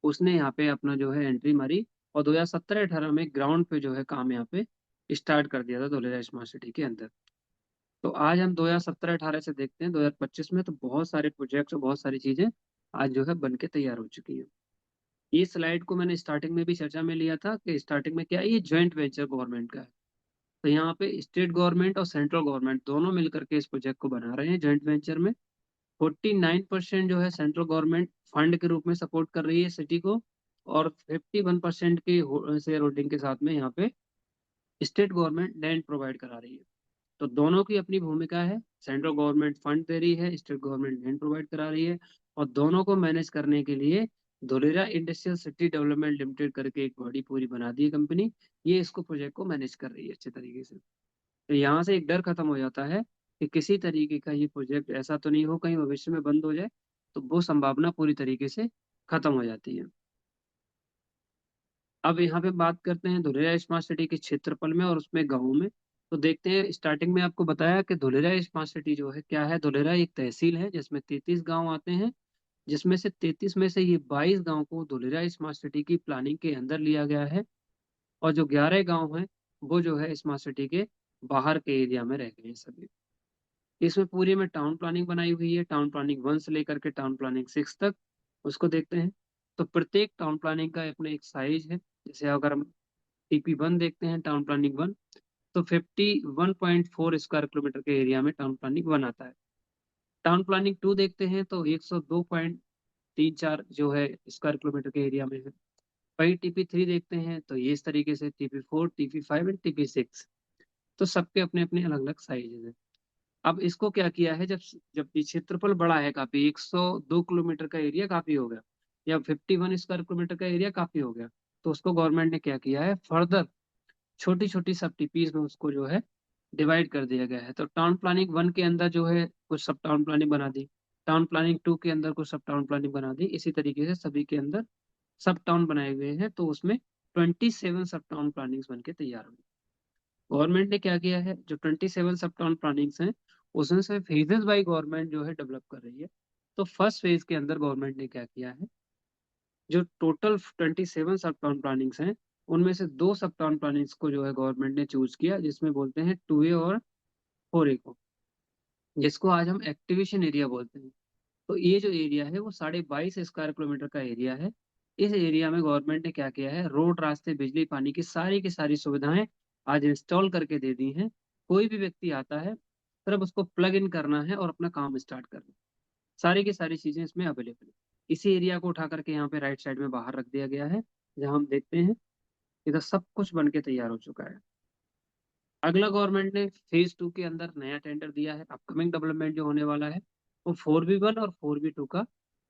उसने यहाँ पे अपना जो है एंट्री मारी, और 2017-18 में ग्राउंड पे जो है काम यहाँ पे स्टार्ट कर दिया था धुलेरा स्मार्ट सिटी के अंदर। तो आज हम 2017-18 से देखते हैं 2025 में, तो बहुत सारे प्रोजेक्ट्स और बहुत सारी चीजें आज जो है बन के तैयार हो चुकी है। ये स्लाइड को मैंने स्टार्टिंग में भी चर्चा में लिया था कि स्टार्टिंग में क्या है, ये जॉइंट वेंचर गवर्नमेंट का है। तो यहाँ पे स्टेट गवर्नमेंट और सेंट्रल गवर्नमेंट दोनों मिलकर के इस प्रोजेक्ट को बना रहे हैं जॉइंट वेंचर में। 49% जो है सेंट्रल गवर्नमेंट फंड के रूप में सपोर्ट कर रही है सिटी को, और 51% की शेयर होल्डिंग के साथ में यहाँ पे स्टेट गवर्नमेंट लैंड प्रोवाइड करा रही है। तो दोनों की अपनी भूमिका है, सेंट्रल गवर्नमेंट फंड दे रही है, स्टेट गवर्नमेंट लैंड प्रोवाइड करा रही है, और दोनों को मैनेज करने के लिए Dholera industrial city development limited करके एक बॉडी पूरी बना दी है कंपनी, ये इसको प्रोजेक्ट को मैनेज कर रही है अच्छे तरीके से। तो यहाँ से एक डर खत्म हो जाता है कि किसी तरीके का ये प्रोजेक्ट ऐसा तो नहीं हो कहीं भविष्य में बंद हो जाए, तो वो संभावना पूरी तरीके से खत्म हो जाती है। अब यहाँ पे बात करते हैं धुलेरा स्मार्ट सिटी के क्षेत्रफल में और उसमें गाँव में। तो देखते हैं, स्टार्टिंग में आपको बताया कि धुलेरा स्मार्ट सिटी जो है क्या है। धुलेरा एक तहसील है जिसमें 33 गांव आते हैं, जिसमें से 33 में से ये 22 गांव को धुलेरा स्मार्ट सिटी की प्लानिंग के अंदर लिया गया है। और जो 11 गांव हैं वो जो है स्मार्ट सिटी के बाहर के एरिया में रह गए हैं सभी। इसमें पूरी में टाउन प्लानिंग बनाई हुई है, टाउन प्लानिंग 1 से लेकर के टाउन प्लानिंग 6 तक। उसको देखते हैं। तो प्रत्येक टाउन प्लानिंग का अपने एक साइज है। जैसे अगर हम TP1 देखते हैं, टाउन प्लानिंग 1, तो 51.4 स्क्वायर किलोमीटर के एरिया में टाउन प्लानिंग 1 आता है। टाउन प्लानिंग 2 देखते हैं तो 102.34 जो है स्क्वायर किलोमीटर के एरिया में है। वही TP3 देखते हैं तो ये इस तरीके से TP4, TP5 एंड TP6। तो सबके अपने अपने अलग अलग साइजेज हैं। अब इसको क्या किया है, जब जब ये क्षेत्रफल बड़ा है काफी, 102 किलोमीटर का एरिया काफी हो गया, या 51 स्क्वायर किलोमीटर का एरिया काफी हो गया, तो उसको गवर्नमेंट ने क्या किया है, फर्दर छोटी छोटी सब टीपीज में उसको जो है डिवाइड कर दिया गया है। तो टाउन प्लानिंग 1 के अंदर जो है कुछ सब टाउन प्लानिंग बना दी, टाउन प्लानिंग 2 के अंदर कुछ सब टाउन प्लानिंग बना दी, इसी तरीके से सभी के अंदर सब टाउन बनाए हुए हैं। तो उसमें 27 सब टाउन प्लानिंग्स बन के तैयार हुई। गवर्नमेंट ने क्या किया है, जो 27 सब टाउन प्लानिंग्स हैं उसमें से फेजेस बाई गवर्नमेंट जो है डेवलप कर रही है। तो फर्स्ट फेज के अंदर गवर्नमेंट ने क्या किया है, जो टोटल 27 सब टाउन प्लानिंग्स हैं उनमें से दो सब टाउन प्लानिंग्स को जो है गवर्नमेंट ने चूज किया, जिसमें बोलते हैं 2A और 4A को, जिसको आज हम एक्टिवेशन एरिया बोलते हैं। तो ये जो एरिया है वो 22.5 स्क्वायर किलोमीटर का एरिया है। इस एरिया में गवर्नमेंट ने क्या किया है, रोड, रास्ते, बिजली, पानी की सारी सुविधाएं आज इंस्टॉल करके दे दी हैं। कोई भी व्यक्ति आता है, सिर्फ उसको प्लग इन करना है और अपना काम स्टार्ट करना है। सारी की सारी चीजें इसमें अवेलेबल है। इसी एरिया को उठा करके यहाँ पे राइट साइड में बाहर रख दिया गया है, जहाँ हम देखते हैं इधर सब कुछ बन के तैयार हो चुका है। अगला गवर्नमेंट ने फेज 2 के अंदर नया टेंडर दिया है। अपकमिंग डेवलपमेंट जो होने वाला है वो 4B1 और 4B2 का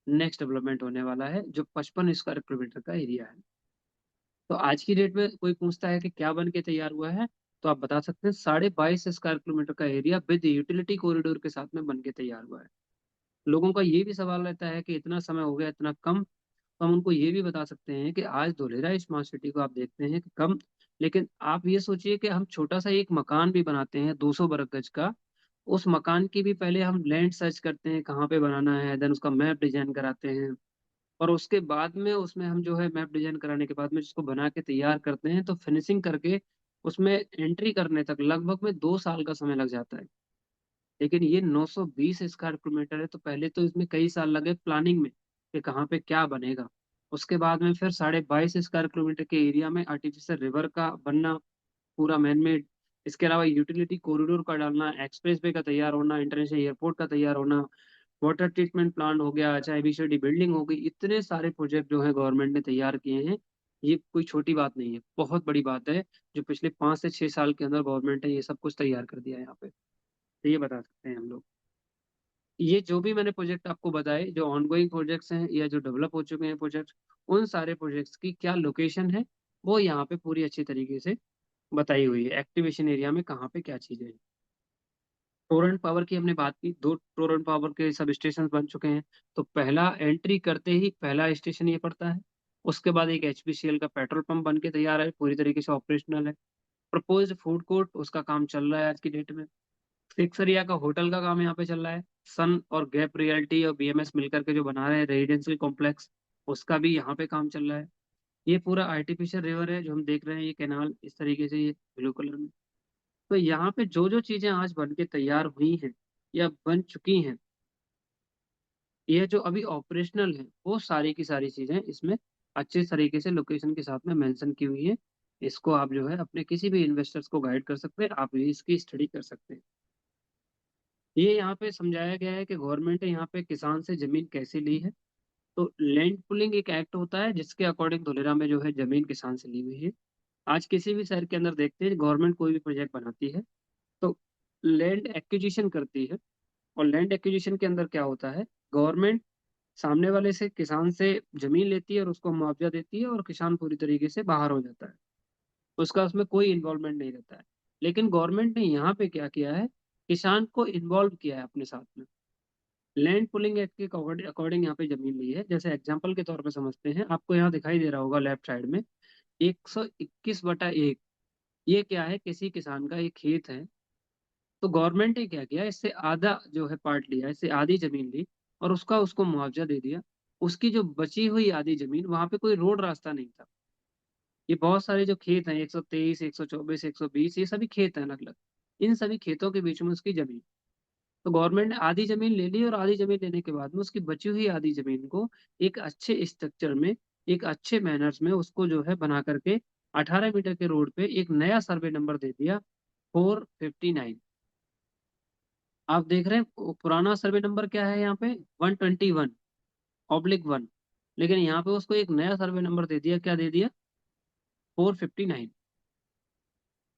नेक्स्ट डेवलपमेंट होने वाला है, जो 55 स्क्वायर किलोमीटर का एरिया है। तो आज की डेट में कोई पूछता है कि क्या बन के तैयार हुआ है, तो आप बता सकते हैं 22.5 स्क्वायर किलोमीटर का एरिया विद यूटिलिटी कॉरिडोर के साथ में बन के तैयार हुआ है। लोगों का ये भी सवाल रहता है कि इतना समय हो गया, इतना कम। तो हम उनको ये भी बता सकते हैं कि आज धुलेरा स्मार्ट सिटी को आप देखते हैं कि कम, लेकिन आप ये सोचिए कि हम छोटा सा एक मकान भी बनाते हैं 200 वर्ग गज का, उस मकान की भी पहले हम लैंड सर्च करते हैं कहाँ पे बनाना है, देन उसका मैप डिजाइन कराते हैं, और उसके बाद में उसमें हम जो है मैप डिजाइन कराने के बाद में जिसको बना के तैयार करते हैं, तो फिनिशिंग करके उसमें एंट्री करने तक लगभग में 2 साल का समय लग जाता है। लेकिन ये 920 स्क्वायर किलोमीटर है, तो पहले तो इसमें कई साल लगे प्लानिंग में कि कहाँ पे क्या बनेगा। उसके बाद में फिर 22.5 स्क्वायर किलोमीटर के एरिया में आर्टिफिशियल रिवर का बनना, पूरा मैनमेड। इसके अलावा यूटिलिटी कॉरिडोर का डालना, एक्सप्रेस वे का तैयार होना, इंटरनेशनल एयरपोर्ट का तैयार होना, वाटर ट्रीटमेंट प्लांट हो गया, चाहे ABCD बिल्डिंग हो गई, इतने सारे प्रोजेक्ट जो है गवर्नमेंट ने तैयार किए हैं। ये कोई छोटी बात नहीं है, बहुत बड़ी बात है, जो पिछले 5 से 6 साल के अंदर गवर्नमेंट ने ये सब कुछ तैयार कर दिया है यहाँ पे। तो ये बता सकते हैं हम लोग। ये जो भी मैंने प्रोजेक्ट आपको बताए, जो ऑनगोइंग प्रोजेक्ट्स हैं या जो डेवलप हो चुके हैं प्रोजेक्ट, उन सारे प्रोजेक्ट्स की क्या लोकेशन है वो यहाँ पे पूरी अच्छी तरीके से बताई हुई है, एक्टिवेशन एरिया में कहाँ पे क्या चीजें हैं। टोरेंट पावर की हमने बात की, 2 टोरेंट पावर के सब स्टेशन बन चुके हैं। तो पहला एंट्री करते ही पहला स्टेशन ये पड़ता है। उसके बाद एक HPCL का पेट्रोल पंप बन के तैयार है, पूरी तरीके से ऑपरेशनल है। प्रपोज्ड फूड कोर्ट, उसका काम चल रहा है आज की डेट में। सिक्सरिया का होटल का काम यहाँ पे चल रहा है। सन और गैप रियल्टी और BMS मिलकर के जो बना रहे हैं रेजिडेंशियल कॉम्प्लेक्स, उसका भी यहाँ पे काम चल रहा है। ये पूरा आर्टिफिशियल रिवर है जो हम देख रहे हैं, ये कैनाल इस तरीके से, ये ब्लू कलर में। तो यहाँ पे जो जो चीजें आज बन के तैयार हुई हैं या बन चुकी हैं, ये जो अभी ऑपरेशनल है, वो सारी की सारी चीजें इसमें अच्छे तरीके से लोकेशन के साथ में मेंशन की हुई है। इसको आप जो है अपने किसी भी इन्वेस्टर्स को गाइड कर सकते हैं, आप भी इसकी स्टडी कर सकते हैं। ये यहाँ पे समझाया गया है कि गवर्नमेंट ने यहाँ पे किसान से जमीन कैसे ली है। तो लैंड पुलिंग एक एक्ट होता है जिसके अकॉर्डिंग धुलेरा में जो है जमीन किसान से ली हुई है। आज किसी भी शहर के अंदर देखते हैं, गवर्नमेंट कोई भी प्रोजेक्ट बनाती है तो लैंड एक्विजिशन करती है। और लैंड एक्विजिशन के अंदर क्या होता है, गवर्नमेंट सामने वाले से, किसान से जमीन लेती है और उसको मुआवजा देती है, और किसान पूरी तरीके से बाहर हो जाता है, उसका उसमें कोई इन्वॉल्वमेंट नहीं रहता है। लेकिन गवर्नमेंट ने यहाँ पे क्या किया है, किसान को इन्वॉल्व किया है अपने साथ में। लैंड पुलिंग एक्ट के अकॉर्डिंग यहाँ पे जमीन ली है। जैसे एग्जांपल के तौर पे समझते हैं, आपको यहाँ दिखाई दे रहा होगा लेफ्ट साइड में 121/1। ये क्या है, किसी किसान का एक खेत है। तो गवर्नमेंट ने क्या किया, इससे आधा जो है पार्ट लिया, इससे आधी जमीन ली और उसका उसको मुआवजा दे दिया। उसकी जो बची हुई आधी जमीन, वहां पे कोई रोड रास्ता नहीं था। ये बहुत सारे जो खेत हैं, 123, 124, 120, ये सभी खेत हैं अलग अलग। इन सभी खेतों के बीच में उसकी जमीन। तो गवर्नमेंट ने आधी जमीन ले ली और आधी जमीन लेने के बाद में उसकी बची हुई आधी जमीन को एक अच्छे स्ट्रक्चर में, एक अच्छे मैनर्स में उसको जो है बना करके 18 मीटर के रोड पे एक नया सर्वे नंबर दे दिया, 459। आप देख रहे हैं पुराना सर्वे नंबर क्या है यहाँ पे, 121/1। लेकिन यहाँ पे उसको एक नया सर्वे नंबर दे दिया, क्या दे दिया, 459।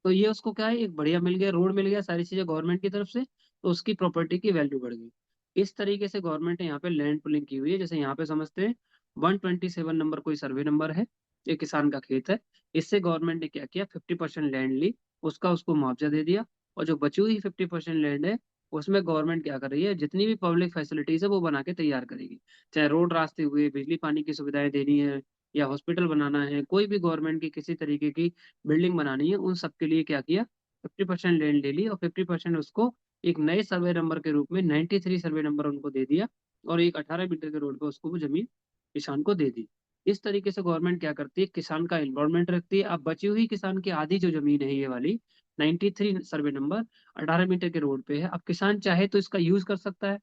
तो ये उसको क्या है, एक बढ़िया मिल गया, रोड मिल गया, सारी चीजें गवर्नमेंट की तरफ से, तो उसकी प्रॉपर्टी की वैल्यू बढ़ गई। इस तरीके से गवर्नमेंट ने यहाँ पे लैंड पुलिंग की हुई है। जैसे यहाँ पे समझते हैं, 127 नंबर कोई सर्वे नंबर है, ये किसान का खेत है। इससे गवर्नमेंट ने क्या किया, 50% लैंड ली, उसका उसको मुआवजा दे दिया। और जो बची हुई 50% लैंड है, उसमें गवर्नमेंट क्या कर रही है, जितनी भी पब्लिक फैसिलिटीज है वो बना के तैयार करेगी। चाहे रोड रास्ते हुए, बिजली पानी की सुविधाएं देनी है, या हॉस्पिटल बनाना है, कोई भी गवर्नमेंट की किसी तरीके की बिल्डिंग बनानी है, उन सब के लिए क्या किया, 50% लैंड ले ली और 50% उसको एक नए सर्वे नंबर के रूप में 93 सर्वे नंबर उनको दे दिया। और एक 18 मीटर के रोड पे उसको वो जमीन किसान को दे दी। इस तरीके से गवर्नमेंट क्या करती है, किसान का इन्वॉल्वमेंट रखती है। अब बची हुई किसान की आधी जो जमीन है, ये वाली 93 सर्वे नंबर 18 मीटर के रोड पे है, अब किसान चाहे तो इसका यूज कर सकता है।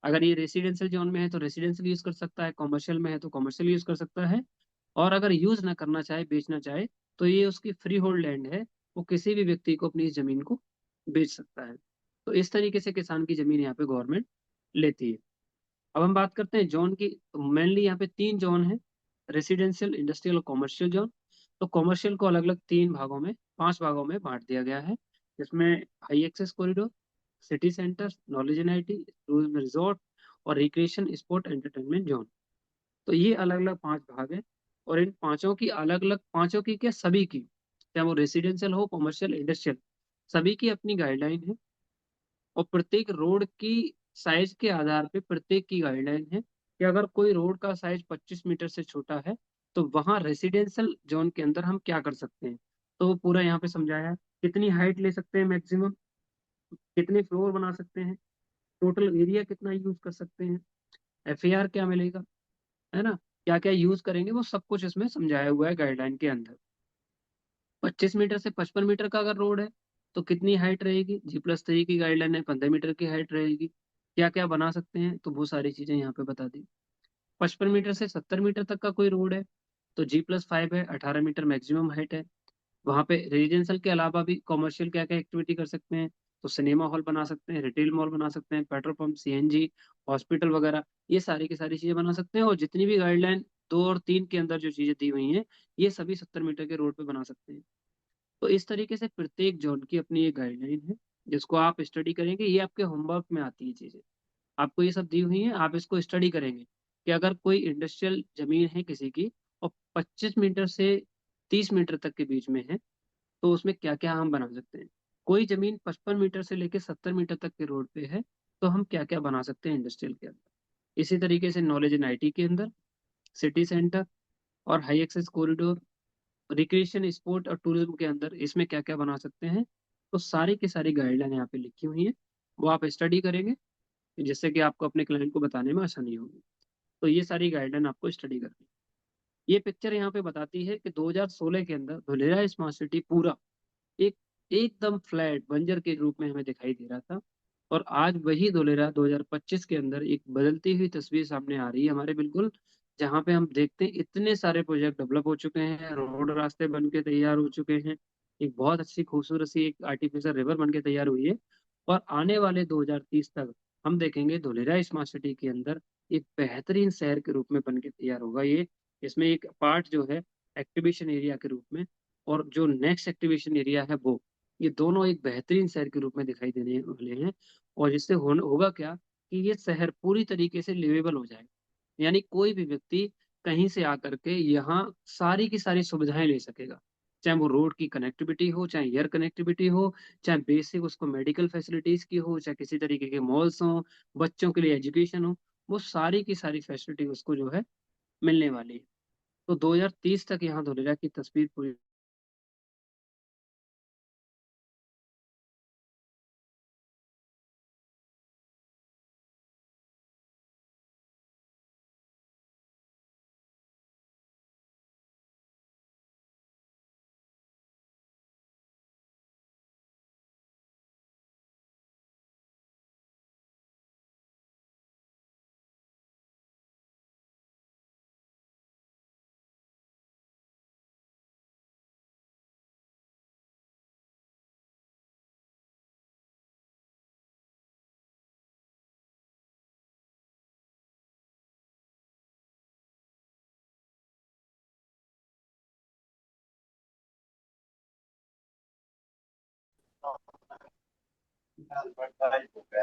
अगर ये रेसिडेंशियल जोन में है तो रेसिडेंशियल यूज कर सकता है, कॉमर्शियल में है तो कॉमर्शियल यूज कर सकता है। और अगर यूज ना करना चाहे, बेचना चाहे, तो ये उसकी फ्री होल्ड लैंड है, वो किसी भी व्यक्ति को अपनी इस जमीन को बेच सकता है। तो इस तरीके से किसान की जमीन यहाँ पे गवर्नमेंट लेती है। अब हम बात करते हैं जोन की। मेनली यहाँ पे 3 जोन है, रेसिडेंशियल, इंडस्ट्रियल और कॉमर्शियल जोन। तो कॉमर्शियल को अलग अलग 3 भागों में, 5 भागों में बांट दिया गया है, जिसमें high access corridor, city centre, knowledge and IT, tourism resort और रिक्रिएशन स्पोर्ट एंटरटेनमेंट जोन। तो ये अलग अलग 5 भाग हैं। और इन पांचों की अलग अलग, पांचों की क्या, सभी की, चाहे वो रेसिडेंशियल हो, कॉमर्शियल, इंडस्ट्रियल, सभी की अपनी गाइडलाइन है। और प्रत्येक रोड की साइज के आधार पे प्रत्येक की गाइडलाइन है कि अगर कोई रोड का साइज 25 मीटर से छोटा है, तो वहां रेसिडेंशियल जोन के अंदर हम क्या कर सकते हैं। तो वो पूरा यहाँ पे समझाया है, कितनी हाइट ले सकते हैं मैक्सिमम, कितने फ्लोर बना सकते हैं, टोटल एरिया कितना यूज कर सकते हैं, एफएआर क्या मिलेगा, है ना, क्या क्या यूज करेंगे, वो सब कुछ इसमें समझाया हुआ है गाइडलाइन के अंदर। 25 मीटर से 55 मीटर का अगर रोड है, तो कितनी हाइट रहेगी, G+3 की गाइडलाइन है, 15 मीटर की हाइट रहेगी। क्या क्या बना सकते हैं, तो वो सारी चीजें यहाँ पे बता दी। 55 मीटर से 70 मीटर तक का कोई रोड है, तो G+5 है, 18 मीटर मैक्सिमम हाइट है। वहाँ पे रेजिडेंशियल के अलावा भी कॉमर्शियल क्या क्या एक्टिविटी कर सकते हैं, तो सिनेमा हॉल बना सकते हैं, रिटेल मॉल बना सकते हैं, पेट्रोल पंप, सीएनजी, हॉस्पिटल वगैरह, ये सारी की सारी चीजें बना सकते हैं। और जितनी भी गाइडलाइन 2 और 3 के अंदर जो चीजें दी हुई हैं, ये सभी 70 मीटर के रोड पे बना सकते हैं। तो इस तरीके से प्रत्येक जोन की अपनी एक गाइडलाइन है, जिसको आप स्टडी करेंगे। ये आपके होमवर्क में आती है चीजें, आपको ये सब दी हुई हैं, आप इसको स्टडी करेंगे कि अगर कोई इंडस्ट्रियल जमीन है किसी की, और 25 मीटर से 30 मीटर तक के बीच में है, तो उसमें क्या क्या हम बना सकते हैं। कोई जमीन 55 मीटर से लेकर 70 मीटर तक के रोड पे है, तो हम क्या क्या बना सकते हैं इंडस्ट्रियल के अंदर। इसी तरीके से नॉलेज एंड आईटी के अंदर, सिटी सेंटर और high access corridor, recreation sport और टूरिज्म के अंदर इसमें क्या क्या बना सकते हैं। तो सारी की सारी गाइडलाइन यहाँ पे लिखी हुई है, वो आप स्टडी करेंगे, जिससे कि आपको अपने क्लाइंट को बताने में आसानी होगी। तो ये सारी गाइडलाइन आपको स्टडी करनी है। ये पिक्चर यहाँ पे बताती है कि 2016 के अंदर धुलेरा स्मार्ट सिटी पूरा एक एकदम फ्लैट बंजर के रूप में हमें दिखाई दे रहा था। और आज वही धोलेरा 2025 के अंदर एक बदलती हुई तस्वीर सामने आ रही है हमारे, बिल्कुल, जहाँ पे हम देखते हैं इतने सारे प्रोजेक्ट डेवलप हो चुके हैं, रोड रास्ते बन के तैयार हो चुके हैं, एक बहुत अच्छी खूबसूरत सी एक आर्टिफिशियल रिवर बन के तैयार हुई है। और आने वाले 2030 तक हम देखेंगे धुलेरा स्मार्ट सिटी के अंदर एक बेहतरीन शहर के रूप में बन के तैयार होगा ये। इसमें एक पार्ट जो है एक्टिविशन एरिया के रूप में, और जो नेक्स्ट एक्टिवेशन एरिया है वो, ये दोनों एक बेहतरीन शहर के रूप में दिखाई देने वाले हैं। और जिससे होगा क्या, कि ये शहर पूरी तरीके से लिवेबल हो जाएगा। यानी कोई भी व्यक्ति कहीं से आकर के यहाँ सारी की सारी सुविधाएं ले सकेगा। चाहे वो रोड की कनेक्टिविटी हो, चाहे एयर कनेक्टिविटी हो, चाहे बेसिक उसको मेडिकल फैसिलिटीज की हो, चाहे किसी तरीके के मॉल्स हो, बच्चों के लिए एजुकेशन हो, वो सारी की सारी फैसिलिटी उसको जो है मिलने वाली है। तो 2030 तक यहाँ धुलेरा की तस्वीर पूरी।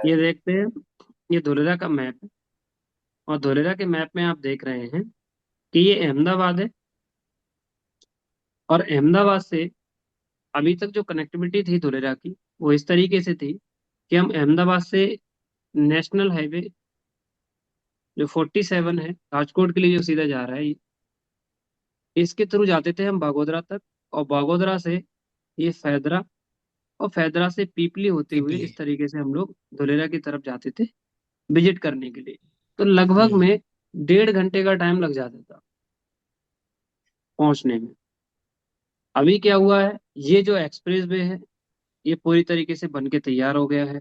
ये देखते हैं, ये धुलेरा का मैप है। और धुलेरा के मैप में आप देख रहे हैं कि ये अहमदाबाद है। और अहमदाबाद से अभी तक जो कनेक्टिविटी थी धुलेरा की, वो इस तरीके से थी कि हम अहमदाबाद से नेशनल हाईवे जो 47 है राजकोट के लिए जो सीधा जा रहा है, इसके थ्रू जाते थे हम बागोदरा तक। और बागोदरा से ये फैदरा, और फैदरा से पीपली होते हुए पीपली। इस तरीके से हम लोग धुलेरा की तरफ जाते थे विजिट करने के लिए। तो लगभग हम्म। में 1.5 घंटे का टाइम लग जाता था पहुंचने में। अभी क्या हुआ है, ये जो एक्सप्रेस वे है ये पूरी तरीके से बन के तैयार हो गया है।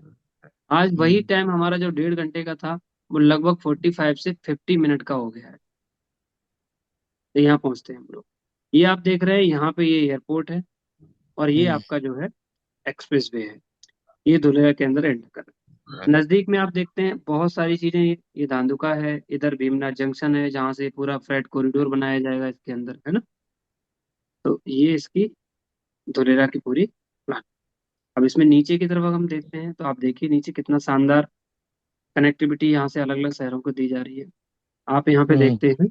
आज वही हम्म। टाइम हमारा जो 1.5 घंटे का था, वो लगभग 45 से 50 मिनट का हो गया है। तो यहाँ पहुंचते हैं हम लोग। ये आप देख रहे हैं, यहाँ पे ये एयरपोर्ट है, और ये हम्म। आपका जो है एक्सप्रेस वे है। ये धुलेरा के अंदर एंटर कर रहा है। नजदीक में आप देखते हैं बहुत सारी चीजें, ये धांधुका है, इधर भीमनाथ जंक्शन है जहाँ से पूरा फ्रेट कॉरिडोर बनाया जाएगा इसके अंदर, है ना। तो ये इसकी धुलेरा की पूरी प्लान। अब इसमें नीचे की तरफ अगर हम देखते हैं तो आप देखिए नीचे कितना शानदार कनेक्टिविटी यहाँ से अलग अलग शहरों को दी जा रही है। आप यहाँ पे हम्म। देखते हैं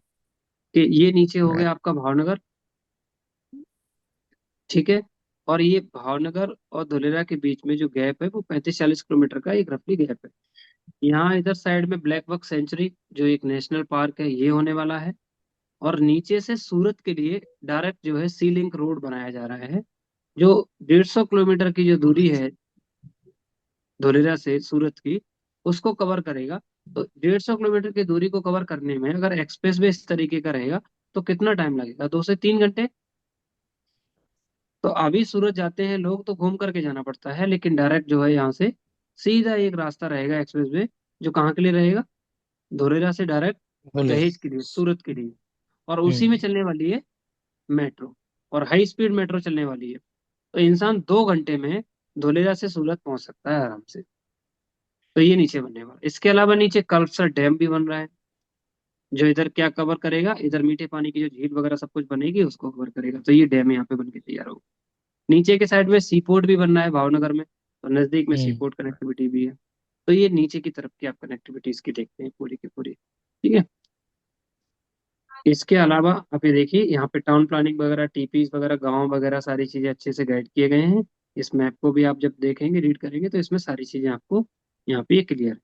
कि ये नीचे हो गया आपका भावनगर, ठीक है। और ये भावनगर और धुलेरा के बीच में जो गैप है वो 35-40 किलोमीटर का एक रफली गैप है। यहाँ इधर साइड में ब्लैक बक सेंचुरी जो एक नेशनल पार्क है ये होने वाला है। और नीचे से सूरत के लिए डायरेक्ट जो है सी लिंक रोड बनाया जा रहा है, जो 150 किलोमीटर की जो दूरी है धुलेरा से सूरत की, उसको कवर करेगा। तो 150 किलोमीटर की दूरी को कवर करने में अगर एक्सप्रेस वे इस तरीके का रहेगा तो कितना टाइम लगेगा, 2 से 3 घंटे। तो अभी सूरत जाते हैं लोग तो घूम करके जाना पड़ता है, लेकिन डायरेक्ट जो है यहाँ से सीधा एक रास्ता रहेगा एक्सप्रेस वे, जो कहाँ के लिए रहेगा, धुलेरा से डायरेक्ट बोले। दहेज के लिए, सूरत के लिए। और उसी में हम्म। चलने वाली है मेट्रो, और हाई स्पीड मेट्रो चलने वाली है। तो इंसान 2 घंटे में धुलेरा से सूरत पहुंच सकता है आराम से। तो ये नीचे बनने वाला, इसके अलावा नीचे कल्पसर डैम भी बन रहा है, जो इधर क्या कवर करेगा, इधर मीठे पानी की जो झील वगैरह सब कुछ बनेगी उसको कवर करेगा। तो ये डैम यहाँ पे बन के तैयार होगा। नीचे के साइड में सी पोर्ट भी बनना है भावनगर में, तो नजदीक में सी हम्म। पोर्ट कनेक्टिविटी भी है। तो ये नीचे की तरफ की आप कनेक्टिविटी इसकी देखते हैं पूरी की पूरी, ठीक है। इसके अलावा आप ये देखिए यहाँ पे टाउन प्लानिंग वगैरह, टीपीज वगैरह, गांव वगैरह सारी चीजें अच्छे से गाइड किए गए हैं। इस मैप को भी आप जब देखेंगे, रीड करेंगे, तो इसमें सारी चीजें आपको यहाँ पे क्लियर है।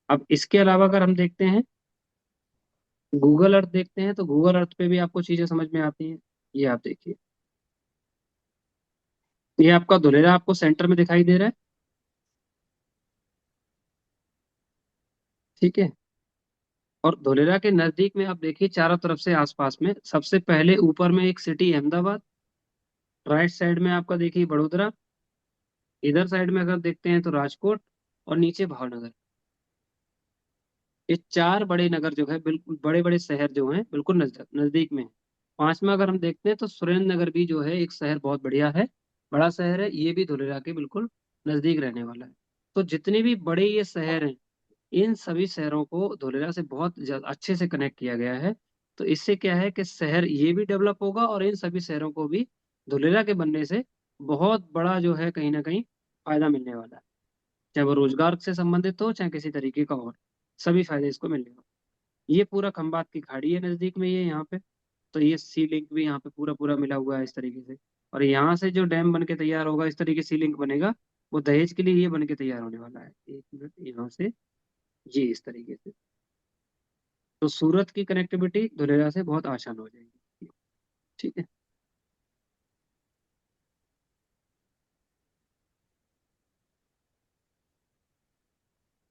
अब इसके अलावा अगर हम देखते हैं गूगल अर्थ देखते हैं, तो गूगल अर्थ पे भी आपको चीजें समझ में आती हैं। ये आप देखिए, ये आपका धुलेरा आपको सेंटर में दिखाई दे रहा है, ठीक है। और धुलेरा के नजदीक में आप देखिए चारों तरफ से आसपास में सबसे पहले ऊपर में एक सिटी अहमदाबाद, राइट साइड में आपका देखिए बड़ोदरा, इधर साइड में अगर देखते हैं तो राजकोट, और नीचे भावनगर। ये चार बड़े नगर जो है, बिल्कुल बड़े बड़े शहर जो हैं बिल्कुल नजदीक नजदीक में है। पांचवा अगर हम देखते हैं तो सुरेंद्र नगर भी जो है एक शहर बहुत बढ़िया है, बड़ा शहर है, ये भी धुलेरा के बिल्कुल नजदीक रहने वाला है। तो जितने भी बड़े ये शहर हैं, इन सभी शहरों को धुलेरा से बहुत अच्छे से कनेक्ट किया गया है। तो इससे क्या है कि शहर ये भी डेवलप होगा, और इन सभी शहरों को भी धुलेरा के बनने से बहुत बड़ा जो है कहीं ना कहीं फायदा मिलने वाला है। चाहे वो रोजगार से संबंधित हो, चाहे किसी तरीके का और, सभी फायदे इसको मिलने वाले। ये पूरा खंबात की खाड़ी है नजदीक में ये यहाँ पे। तो ये सी लिंक भी यहाँ पे पूरा पूरा मिला हुआ है इस तरीके से। और यहाँ से जो डैम बन के तैयार होगा, इस तरीके से लिंक बनेगा, वो दहेज के लिए ये बन के तैयार होने वाला है। एक मिनट, यहाँ से ये इस तरीके से। तो सूरत की कनेक्टिविटी धुलेरा से बहुत आसान हो जाएगी। ठीक है।